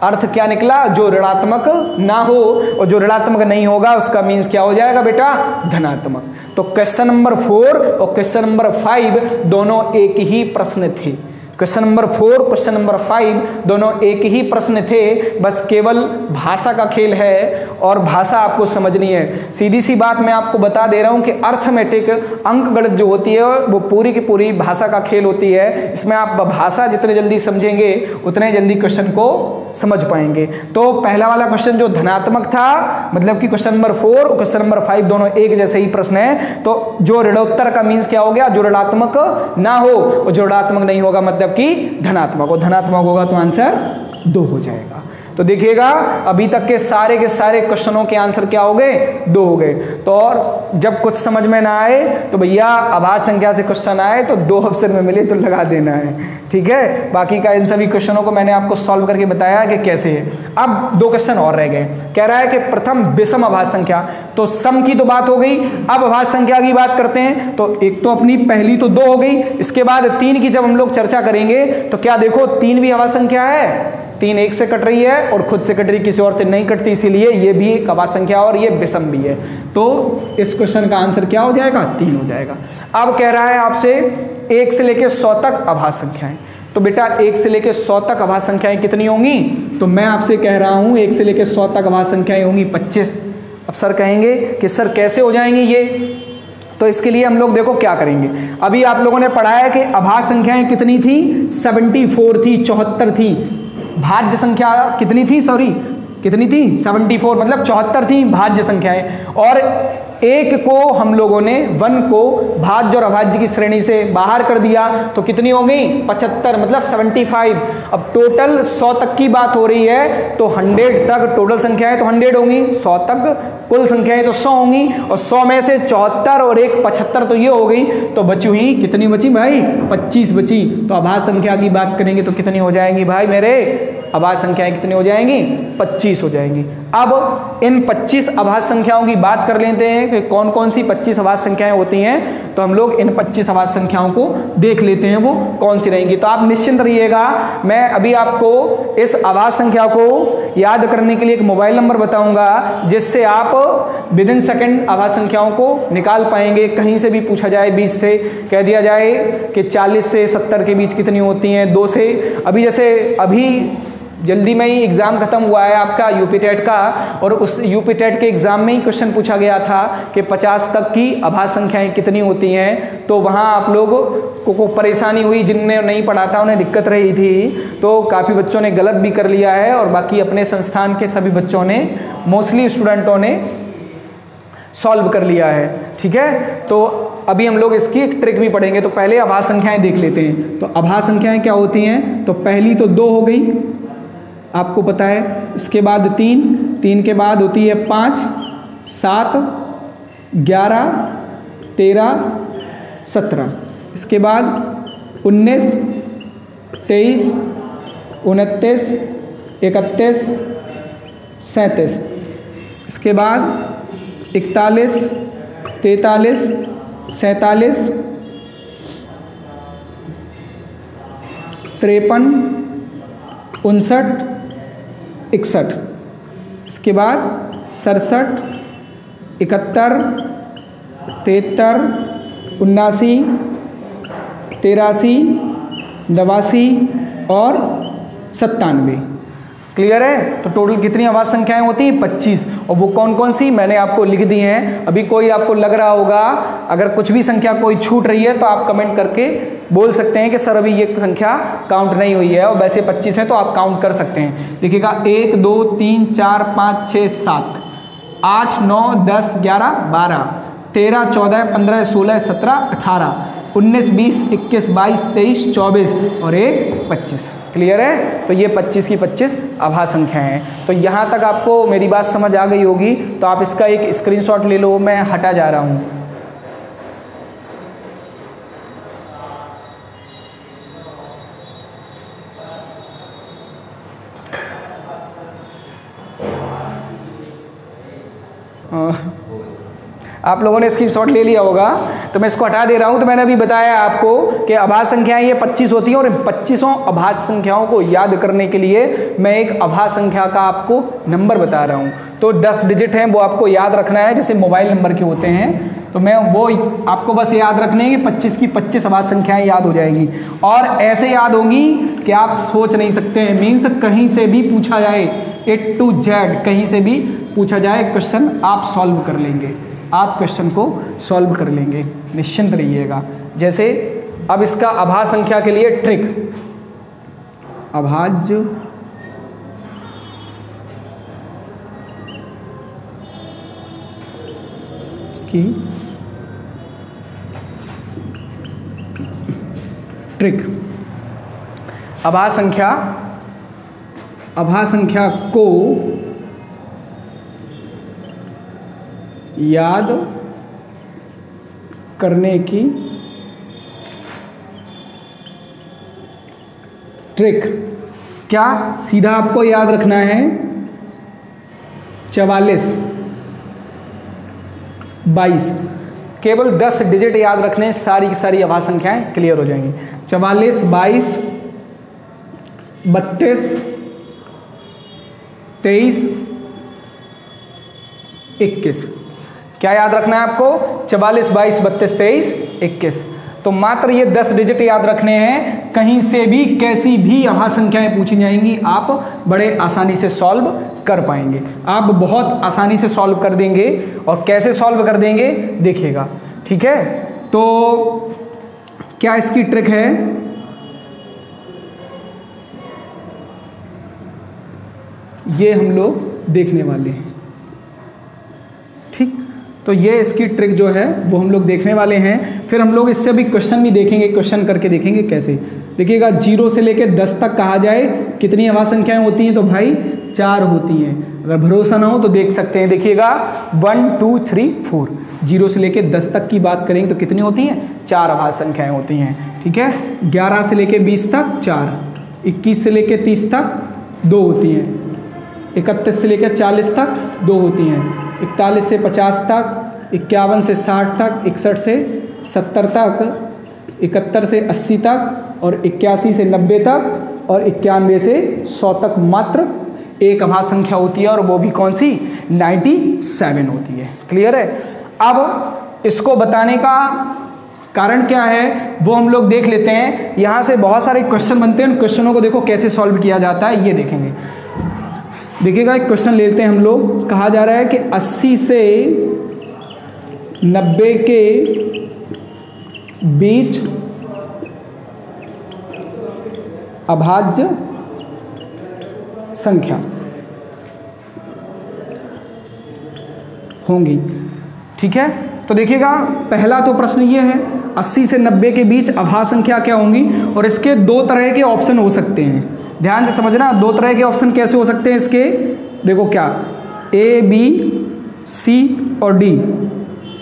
अर्थ क्या निकला, जो ऋणात्मक ना हो, और जो ऋणात्मक नहीं होगा उसका मीन्स क्या हो जाएगा बेटा, धनात्मक। तो क्वेश्चन नंबर 4 और क्वेश्चन नंबर 5 दोनों एक ही प्रश्न थे, क्वेश्चन नंबर 4, क्वेश्चन नंबर 5 दोनों एक ही प्रश्न थे, बस केवल भाषा का खेल है और भाषा आपको समझनी है। सीधी सी बात मैं आपको बता दे रहा हूं कि अर्थमेटिक अंक गणित जो होती है वो पूरी की पूरी भाषा का खेल होती है। इसमें आप भाषा जितने जल्दी समझेंगे उतने जल्दी क्वेश्चन को समझ पाएंगे। तो पहला वाला क्वेश्चन जो धनात्मक था, मतलब कि क्वेश्चन नंबर 4 और क्वेश्चन नंबर 5 दोनों एक जैसे ही प्रश्न है, तो जो ऋणोत्तर का मीन्स क्या हो गया, जो ऋणात्मक ना हो वो जो ऋणात्मक नहीं होगा मतलब कि धनात्मक, और धनात्मक होगा तो आंसर 2 हो जाएगा। तो देखिएगा अभी तक के सारे क्वेश्चनों के आंसर क्या हो गए, 2 हो गए। तो और जब कुछ समझ में ना आए तो भैया अभाज्य संख्या से क्वेश्चन आए तो 2 ऑप्शन में मिले तो लगा देना है, ठीक है। बाकी का इन सभी क्वेश्चनों को मैंने आपको सॉल्व करके बताया कि कैसे है। अब 2 क्वेश्चन और रह गए। कह रहा है कि प्रथम विषम अभाज्य संख्या, तो सम की तो बात हो गई, अब अभाज्य संख्या की बात करते हैं। तो एक तो अपनी पहली तो 2 हो गई, इसके बाद 3 की जब हम लोग चर्चा करेंगे तो क्या देखो 3 भी अभाज्य संख्या है, 3 एक से कट रही है और खुद से कट रही, किसी और से नहीं कटती, इसीलिए ये भी एक अभाज्य संख्या और ये विषम भी है। तो इस क्वेश्चन का आंसर क्या हो जाएगा, 3 हो जाएगा। अब कह रहा है आपसे 1 से लेकर 100 तक अभाज्य संख्याएं, तो बेटा 1 से लेकर 100 तक अभाज्य संख्याएं कितनी होंगी, तो मैं आपसे कह रहा हूं 1 से लेकर 100 तक अभाज्य संख्याएं होंगी 25। अब सर कहेंगे कि सर कैसे हो जाएंगी ये, तो इसके लिए हम लोग देखो क्या करेंगे। अभी आप लोगों ने पढ़ा है कि अभाज्य संख्याएं कितनी थी, 74 थी, 74 थी। भाज्य संख्या कितनी थी, कितनी थी, 74, मतलब 74 थी भाज्य संख्याएं। और 1 को हम लोगों ने 1 को भाज्य और अभाज्य की श्रेणी से बाहर कर दिया, तो कितनी हो गई, 75, मतलब 75। अब टोटल 100 तक की बात हो रही है, तो 100 तक टोटल संख्याएं तो 100 होंगी, 100 तक कुल संख्याएं तो 100 होंगी, और 100 में से 74 और 1 75 तो ये हो गई, तो बची हुई कितनी बची भाई, 25 बची। तो अभाज्य संख्या की बात करेंगे तो कितनी हो जाएंगी भाई मेरे, अभाज्य संख्याएं कितनी हो जाएंगी, 25 हो जाएंगी। अब इन 25 अभाज्य संख्याओं की बात कर लेते हैं कि कौन कौन सी 25 अभाज्य संख्याएं होती हैं। तो हम लोग इन 25 अभाज्य संख्याओं को देख लेते हैं वो कौन सी रहेंगी। तो आप निश्चिंत रहिएगा, मैं अभी आपको इस अभाज्य संख्या को याद करने के लिए एक मोबाइल नंबर बताऊंगा, जिससे आप विद इन सेकेंड अभाज्य संख्याओं को निकाल पाएंगे। कहीं से भी पूछा जाए, 20 से कह दिया जाए कि 40 से 70 के बीच कितनी होती हैं, 2 से, अभी जैसे अभी जल्दी में ही एग्जाम खत्म हुआ है आपका यूपी टेट का, और उस यूपी टेट के एग्जाम में ही क्वेश्चन पूछा गया था कि 50 तक की अभाज्य संख्याएं कितनी होती हैं। तो वहां आप लोगों को परेशानी हुई, जिनने नहीं पढ़ा था उन्हें दिक्कत रही थी, तो काफ़ी बच्चों ने गलत भी कर लिया है, और बाकी अपने संस्थान के सभी बच्चों ने, मोस्टली स्टूडेंटों ने सॉल्व कर लिया है, ठीक है। तो अभी हम लोग इसकी एक ट्रिक भी पढ़ेंगे। तो पहले अभाज्य संख्याएं देख लेते हैं। तो अभाज्य संख्याएं क्या होती हैं, तो पहली तो 2 हो गई, आपको पता है। इसके बाद 3 के बाद होती है 5, 7, 11, 13, 17। इसके बाद 19, 23, 29, 31, 37। इसके बाद 41, 43, 47, 53, 59, 61। इसके बाद 67, 71, 73, 79, 83, 89 और 97। क्लियर है। तो टोटल कितनी अभाज्य संख्याएं होती हैं, 25। और वो कौन कौन सी मैंने आपको लिख दी हैं। अभी कोई आपको लग रहा होगा, अगर कुछ भी संख्या कोई छूट रही है तो आप कमेंट करके बोल सकते हैं कि सर अभी ये संख्या काउंट नहीं हुई है, और वैसे 25 है तो आप काउंट कर सकते हैं। देखिएगा 1 2 3 4 5 6 7 8 9 10 11 12 13 14 15 16 17 18 19 20 21 22 23 24 और 1 25। क्लियर है। तो ये 25 की 25 अभाज्य संख्याएं हैं। तो यहाँ तक आपको मेरी बात समझ आ गई होगी। तो आप इसका एक स्क्रीनशॉट ले लो, मैं हटा जा रहा हूँ। आप लोगों ने स्क्रीनशॉट ले लिया होगा, तो मैं इसको हटा दे रहा हूं। तो मैंने अभी बताया आपको कि अभाज्य संख्याएं ये 25 होती हैं, और इन 25 अभाज्य संख्याओं को याद करने के लिए मैं एक अभाज्य संख्या का आपको नंबर बता रहा हूं। तो 10 डिजिट हैं, वो आपको याद रखना है, जैसे मोबाइल नंबर के होते हैं। तो मैं वो आपको बस याद रखने कि 25 की 25 अभाज्य संख्याएं याद हो जाएंगी और ऐसे याद होंगी कि आप सोच नहीं सकते हैं। मीन्स कहीं से भी पूछा जाए, A to Z कहीं से भी पूछा जाए क्वेश्चन, आप सॉल्व कर लेंगे, आप क्वेश्चन को सॉल्व कर लेंगे, निश्चिंत रहिएगा। जैसे अब इसका अभाज्य संख्या के लिए ट्रिक, अभाज्य की ट्रिक, अभाज्य संख्या को याद करने की ट्रिक क्या, सीधा आपको याद रखना है 44, 22, केवल 10 डिजिट याद रखने, सारी की सारी अभाज्य संख्याएं क्लियर हो जाएंगी। 44, 22, 32, 23, 21। क्या याद रखना है आपको? 44, 22, 32, 23, 21। तो मात्र ये 10 डिजिट याद रखने हैं, कहीं से भी कैसी भी अभाज्य संख्याएं पूछी जाएंगी आप बड़े आसानी से सॉल्व कर पाएंगे, आप बहुत आसानी से सॉल्व कर देंगे। और कैसे सॉल्व कर देंगे देखिएगा, ठीक है। तो क्या इसकी ट्रिक है? ये हम लोग देखने वाले हैं, ठीक। तो ये इसकी ट्रिक जो है वो हम लोग देखने वाले हैं। फिर हम लोग इससे भी क्वेश्चन भी देखेंगे, क्वेश्चन करके देखेंगे कैसे। देखिएगा 0 से लेकर 10 तक कहा जाए कितनी अभाज्य संख्याएं होती हैं, तो भाई 4 होती हैं। अगर भरोसा ना हो तो देख सकते हैं, देखिएगा 1 2 3 4, 0 से लेकर 10 तक की बात करेंगे तो कितनी होती हैं? 4 अभाज्य संख्याएं होती हैं, ठीक है। 11 से लेकर 20 तक 4, 21 से लेकर 30 तक 2 होती हैं, 31 से लेकर 40 तक 2 होती हैं, 41 से 50 तक, 51 से 60 तक, 61 से 70 तक, 71 से 80 तक, और 81 से 90 तक, और 91 से 100 तक मात्र एक अभाज्य संख्या होती है, और वो भी कौन सी? 97 होती है। क्लियर है? अब इसको बताने का कारण क्या है वो हम लोग देख लेते हैं। यहां से बहुत सारे क्वेश्चन बनते हैं, उन क्वेश्चनों को देखो कैसे सॉल्व किया जाता है, ये देखेंगे। देखिएगा एक क्वेश्चन लेते हैं हम लोग। कहा जा रहा है कि 80 से 90 के बीच अभाज्य संख्या होंगी, ठीक है। तो देखिएगा पहला तो प्रश्न ये है 80 से 90 के बीच अभाज्य संख्या क्या होंगी, और इसके 2 तरह के ऑप्शन हो सकते हैं। ध्यान से समझना, 2 तरह के ऑप्शन कैसे हो सकते हैं इसके। देखो क्या, A B C और D,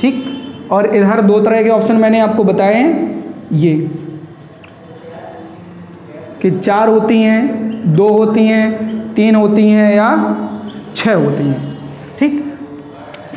ठीक। और इधर 2 तरह के ऑप्शन मैंने आपको बताए हैं, ये कि 4 होती हैं, 2 होती हैं, 3 होती हैं, या 6 होती हैं, ठीक,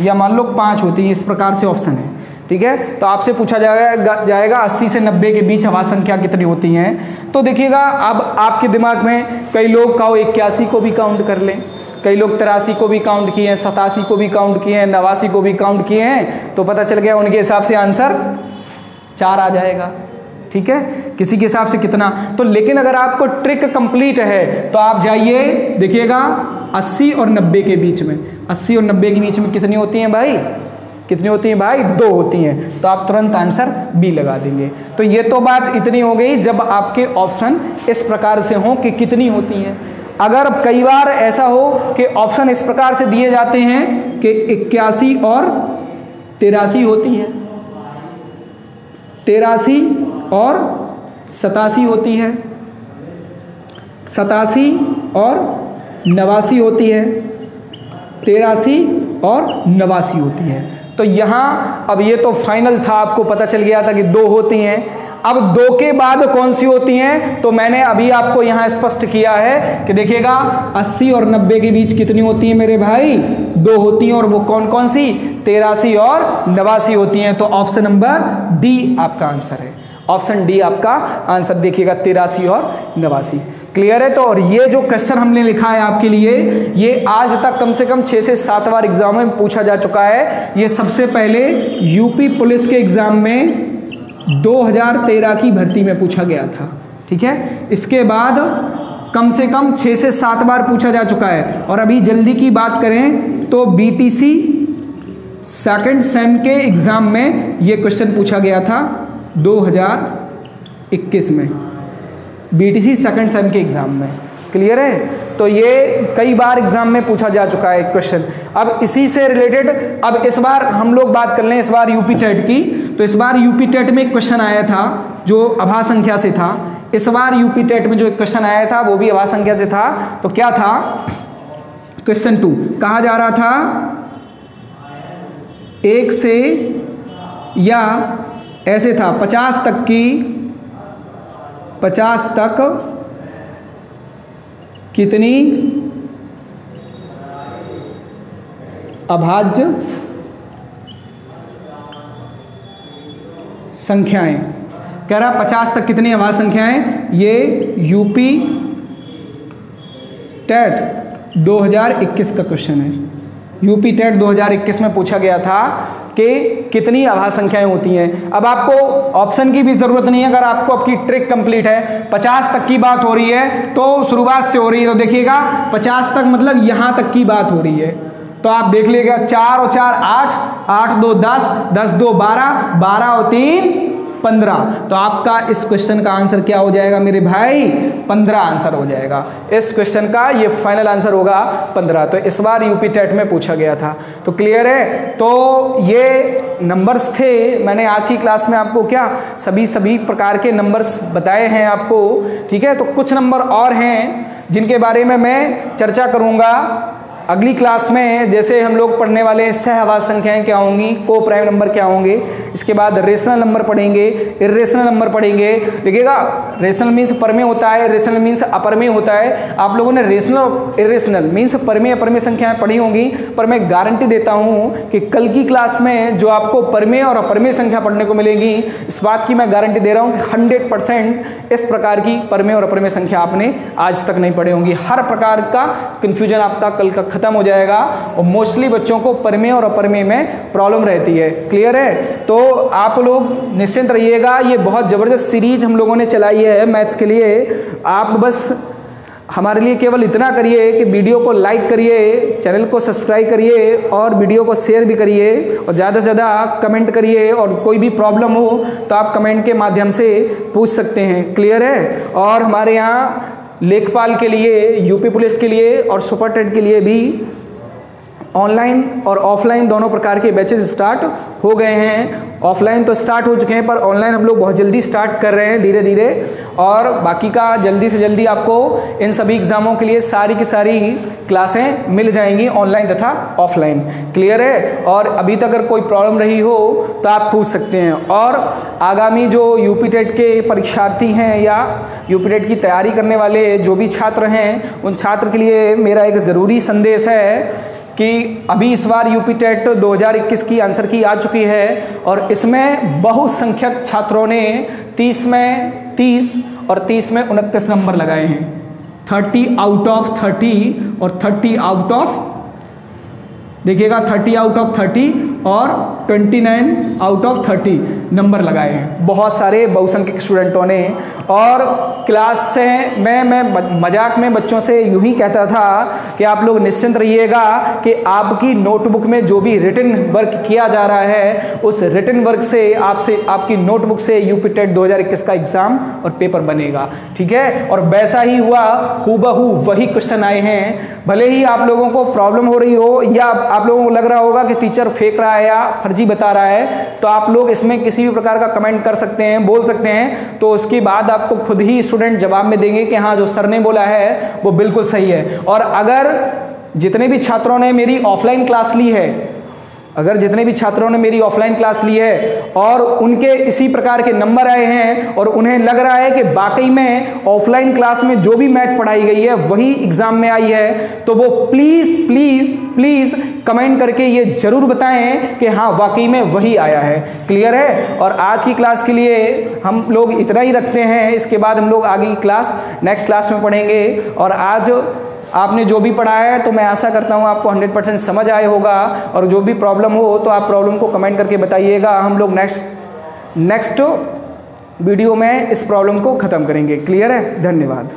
या मान लो 5 होती हैं। इस प्रकार से ऑप्शन है, ठीक है। तो आपसे पूछा जाएगा 80 से 90 के बीच अभाज्य संख्या कितनी होती हैं। तो देखिएगा अब आपके दिमाग में कई लोग 81 को भी काउंट कर लें, कई लोग 83 को भी काउंट किए हैं, 87 को भी काउंट किए हैं, 89 को भी काउंट किए हैं, तो पता चल गया उनके हिसाब से आंसर 4 आ जाएगा, ठीक है। किसी के हिसाब से कितना, तो लेकिन अगर आपको ट्रिक कंप्लीट है तो आप जाइए, देखिएगा 80 और 90 के बीच में, 80 और 90 के बीच में कितनी होती हैं भाई? कितनी होती हैं भाई? 2 होती हैं। तो आप तुरंत आंसर बी लगा देंगे। तो ये तो बात इतनी हो गई जब आपके ऑप्शन इस प्रकार से हों कि कितनी होती हैं। अगर कई बार ऐसा हो कि ऑप्शन इस प्रकार से दिए जाते हैं कि 81 और 83 होती है, 83 और 87 होती है, 87 और 89 होती है, 83 और 89 होती है। तो यहाँ अब ये तो फाइनल था, आपको पता चल गया था कि 2 होती हैं। अब 2 के बाद कौन सी होती हैं, तो मैंने अभी आपको यहाँ स्पष्ट किया है कि देखिएगा 80 और 90 के बीच कितनी होती हैं मेरे भाई? 2 होती हैं, और वो कौन कौन सी? 83 और 89 होती हैं। तो ऑप्शन नंबर डी आपका आंसर है, ऑप्शन डी आपका आंसर। देखिएगा 83 और 89। क्लियर है? तो और ये जो क्वेश्चन हमने लिखा है आपके लिए, ये आज तक कम से कम 6 से 7 बार एग्जाम में पूछा जा चुका है। ये सबसे पहले यूपी पुलिस के एग्जाम में 2013 की भर्ती में पूछा गया था, ठीक है। इसके बाद कम से कम 6 से 7 बार पूछा जा चुका है। और अभी जल्दी की बात करें तो बीटीसी सेकंड सेम के एग्जाम में ये क्वेश्चन पूछा गया था 2021 में, बीटीसी सेकंड सेम के एग्जाम में। क्लियर है? तो ये कई बार एग्जाम में पूछा जा चुका है क्वेश्चन। अब इसी से रिलेटेड अब इस बार हम लोग बात कर लें इस बार यूपी टेट की। तो इस बार यूपी टेट में एक क्वेश्चन आया था जो आभास संख्या से था। इस बार यूपी टेट में जो एक क्वेश्चन आया था वो भी आभास संख्या से था। तो क्या था? क्वेश्चन 2 कहा जा रहा था 1 से या ऐसे था 50 तक कितनी अभाज्य संख्याएं, कह रहा 50 तक कितनी अभाज्य संख्याएं। ये यूपी टेट 2021 का क्वेश्चन है। यूपी टेट 2021 में पूछा गया था कि कितनी आभाज्य संख्याएं होती हैं। अब आपको ऑप्शन की भी जरूरत नहीं है, अगर आपको आपकी ट्रिक कंप्लीट है। 50 तक की बात हो रही है तो शुरुआत से हो रही है, तो देखिएगा 50 तक मतलब यहां तक की बात हो रही है। तो आप देख लीजिएगा 4 और 4 8, 8 2 10, 10 2 12, 12 और 3 15। तो आपका इस क्वेश्चन का आंसर क्या हो जाएगा मेरे भाई? 15 आंसर हो जाएगा इस क्वेश्चन का। ये फाइनल आंसर होगा 15। तो इस बार यूपी टेट में पूछा गया था। तो क्लियर है? तो ये नंबर्स थे। मैंने आज की क्लास में आपको क्या सभी प्रकार के नंबर्स बताए हैं आपको, ठीक है। तो कुछ नंबर और हैं जिनके बारे में मैं चर्चा करूंगा अगली क्लास में। जैसे हम लोग पढ़ने वाले हैं सह आभाज्य संख्याएं क्या होंगी, को प्राइम नंबर क्या होंगे, इसके बाद रेशनल नंबर पढ़ेंगे, इर्रेशनल नंबर पढ़ेंगे। देखिएगा रेशनल मीन्स परमेय होता है, रेशनल मीन्स अपरमेय होता है। आप लोगों ने रेशनल इर्रेशनल मीन्स परमेय अपरमेय संख्याएं पढ़ी होंगी, पर मैं गारंटी देता हूं कि कल की क्लास में जो आपको परमेय और अपरमेय संख्या पढ़ने को मिलेगी, इस बात की मैं गारंटी दे रहा हूं कि 100% इस प्रकार की परमेय और अपरमेय संख्या आपने आज तक नहीं पढ़ी होंगी। हर प्रकार का कंफ्यूजन आपका कल का खत्म हो जाएगा और मोस्टली बच्चों को परमेय और अपरमेय में प्रॉब्लम रहती है। क्लियर है? तो आप लोग निश्चिंत रहिएगा। ये बहुत जबरदस्त सीरीज हम लोगों ने चलाई है मैथ्स के लिए। आप बस हमारे लिए केवल इतना करिए कि वीडियो को लाइक करिए, चैनल को सब्सक्राइब करिए और वीडियो को शेयर भी करिए और ज़्यादा से ज़्यादा कमेंट करिए। और कोई भी प्रॉब्लम हो तो आप कमेंट के माध्यम से पूछ सकते हैं। क्लियर है? और हमारे यहाँ लेखपाल के लिए, यूपी पुलिस के लिए और सुपर टेट के लिए भी ऑनलाइन और ऑफलाइन दोनों प्रकार के बैचेस स्टार्ट हो गए हैं। ऑफलाइन तो स्टार्ट हो चुके हैं, पर ऑनलाइन हम लोग बहुत जल्दी स्टार्ट कर रहे हैं धीरे धीरे। और बाकी का जल्दी से जल्दी आपको इन सभी एग्जामों के लिए सारी की सारी क्लासें मिल जाएंगी ऑनलाइन तथा ऑफलाइन। क्लियर है? और अभी तक अगर कोई प्रॉब्लम रही हो तो आप पूछ सकते हैं। और आगामी जो यूपी टेट के परीक्षार्थी हैं या यूपी टेट की तैयारी करने वाले जो भी छात्र हैं, उन छात्र के लिए मेरा एक ज़रूरी संदेश है कि अभी इस बार यूपी टेट 2021 की आंसर की आ चुकी है और इसमें बहुसंख्यक छात्रों ने 30 में 30 और 30 में 29 नंबर लगाए हैं। 30 आउट ऑफ 30 और 30 आउट ऑफ, देखिएगा 30 आउट ऑफ 30 और 29 आउट ऑफ 30 नंबर लगाए हैं बहुत सारे बहुसंख्यक स्टूडेंटों ने। और क्लास से मैं मजाक में बच्चों से यूं ही कहता था कि आप लोग निश्चिंत रहिएगा कि आपकी नोटबुक में जो भी रिटन वर्क किया जा रहा है, उस रिटन वर्क से आपकी नोटबुक से यूपी टेट 2021 का एग्जाम और पेपर बनेगा। ठीक है? और वैसा ही हुआ, हूबहू वही क्वेश्चन आए हैं। भले ही आप लोगों को प्रॉब्लम हो रही हो या आप लोगों को लग रहा होगा कि टीचर फेंक रहा है या फर्जी बता रहा है, तो आप लोग इसमें किसी भी प्रकार का कमेंट कर सकते हैं, बोल सकते हैं। तो उसके बाद आपको खुद ही स्टूडेंट जवाब में देंगे कि हाँ जो सर ने बोला है वो बिल्कुल सही है। और अगर जितने भी छात्रों ने मेरी ऑफलाइन क्लास ली है अगर जितने भी छात्रों ने मेरी ऑफलाइन क्लास ली है और उनके इसी प्रकार के नंबर आए हैं और उन्हें लग रहा है कि वाकई में ऑफलाइन क्लास में जो भी मैथ पढ़ाई गई है वही एग्जाम में आई है, तो वो प्लीज प्लीज प्लीज कमेंट करके ये जरूर बताएं कि हाँ वाकई में वही आया है। क्लियर है? और आज की क्लास के लिए हम लोग इतना ही रखते हैं, इसके बाद हम लोग आगे की क्लास नेक्स्ट क्लास में पढ़ेंगे। और आज आपने जो भी पढ़ा है तो मैं आशा करता हूँ आपको 100% समझ आया होगा, और जो भी प्रॉब्लम हो तो आप प्रॉब्लम को कमेंट करके बताइएगा। हम लोग नेक्स्ट वीडियो में इस प्रॉब्लम को ख़त्म करेंगे। क्लियर है? धन्यवाद।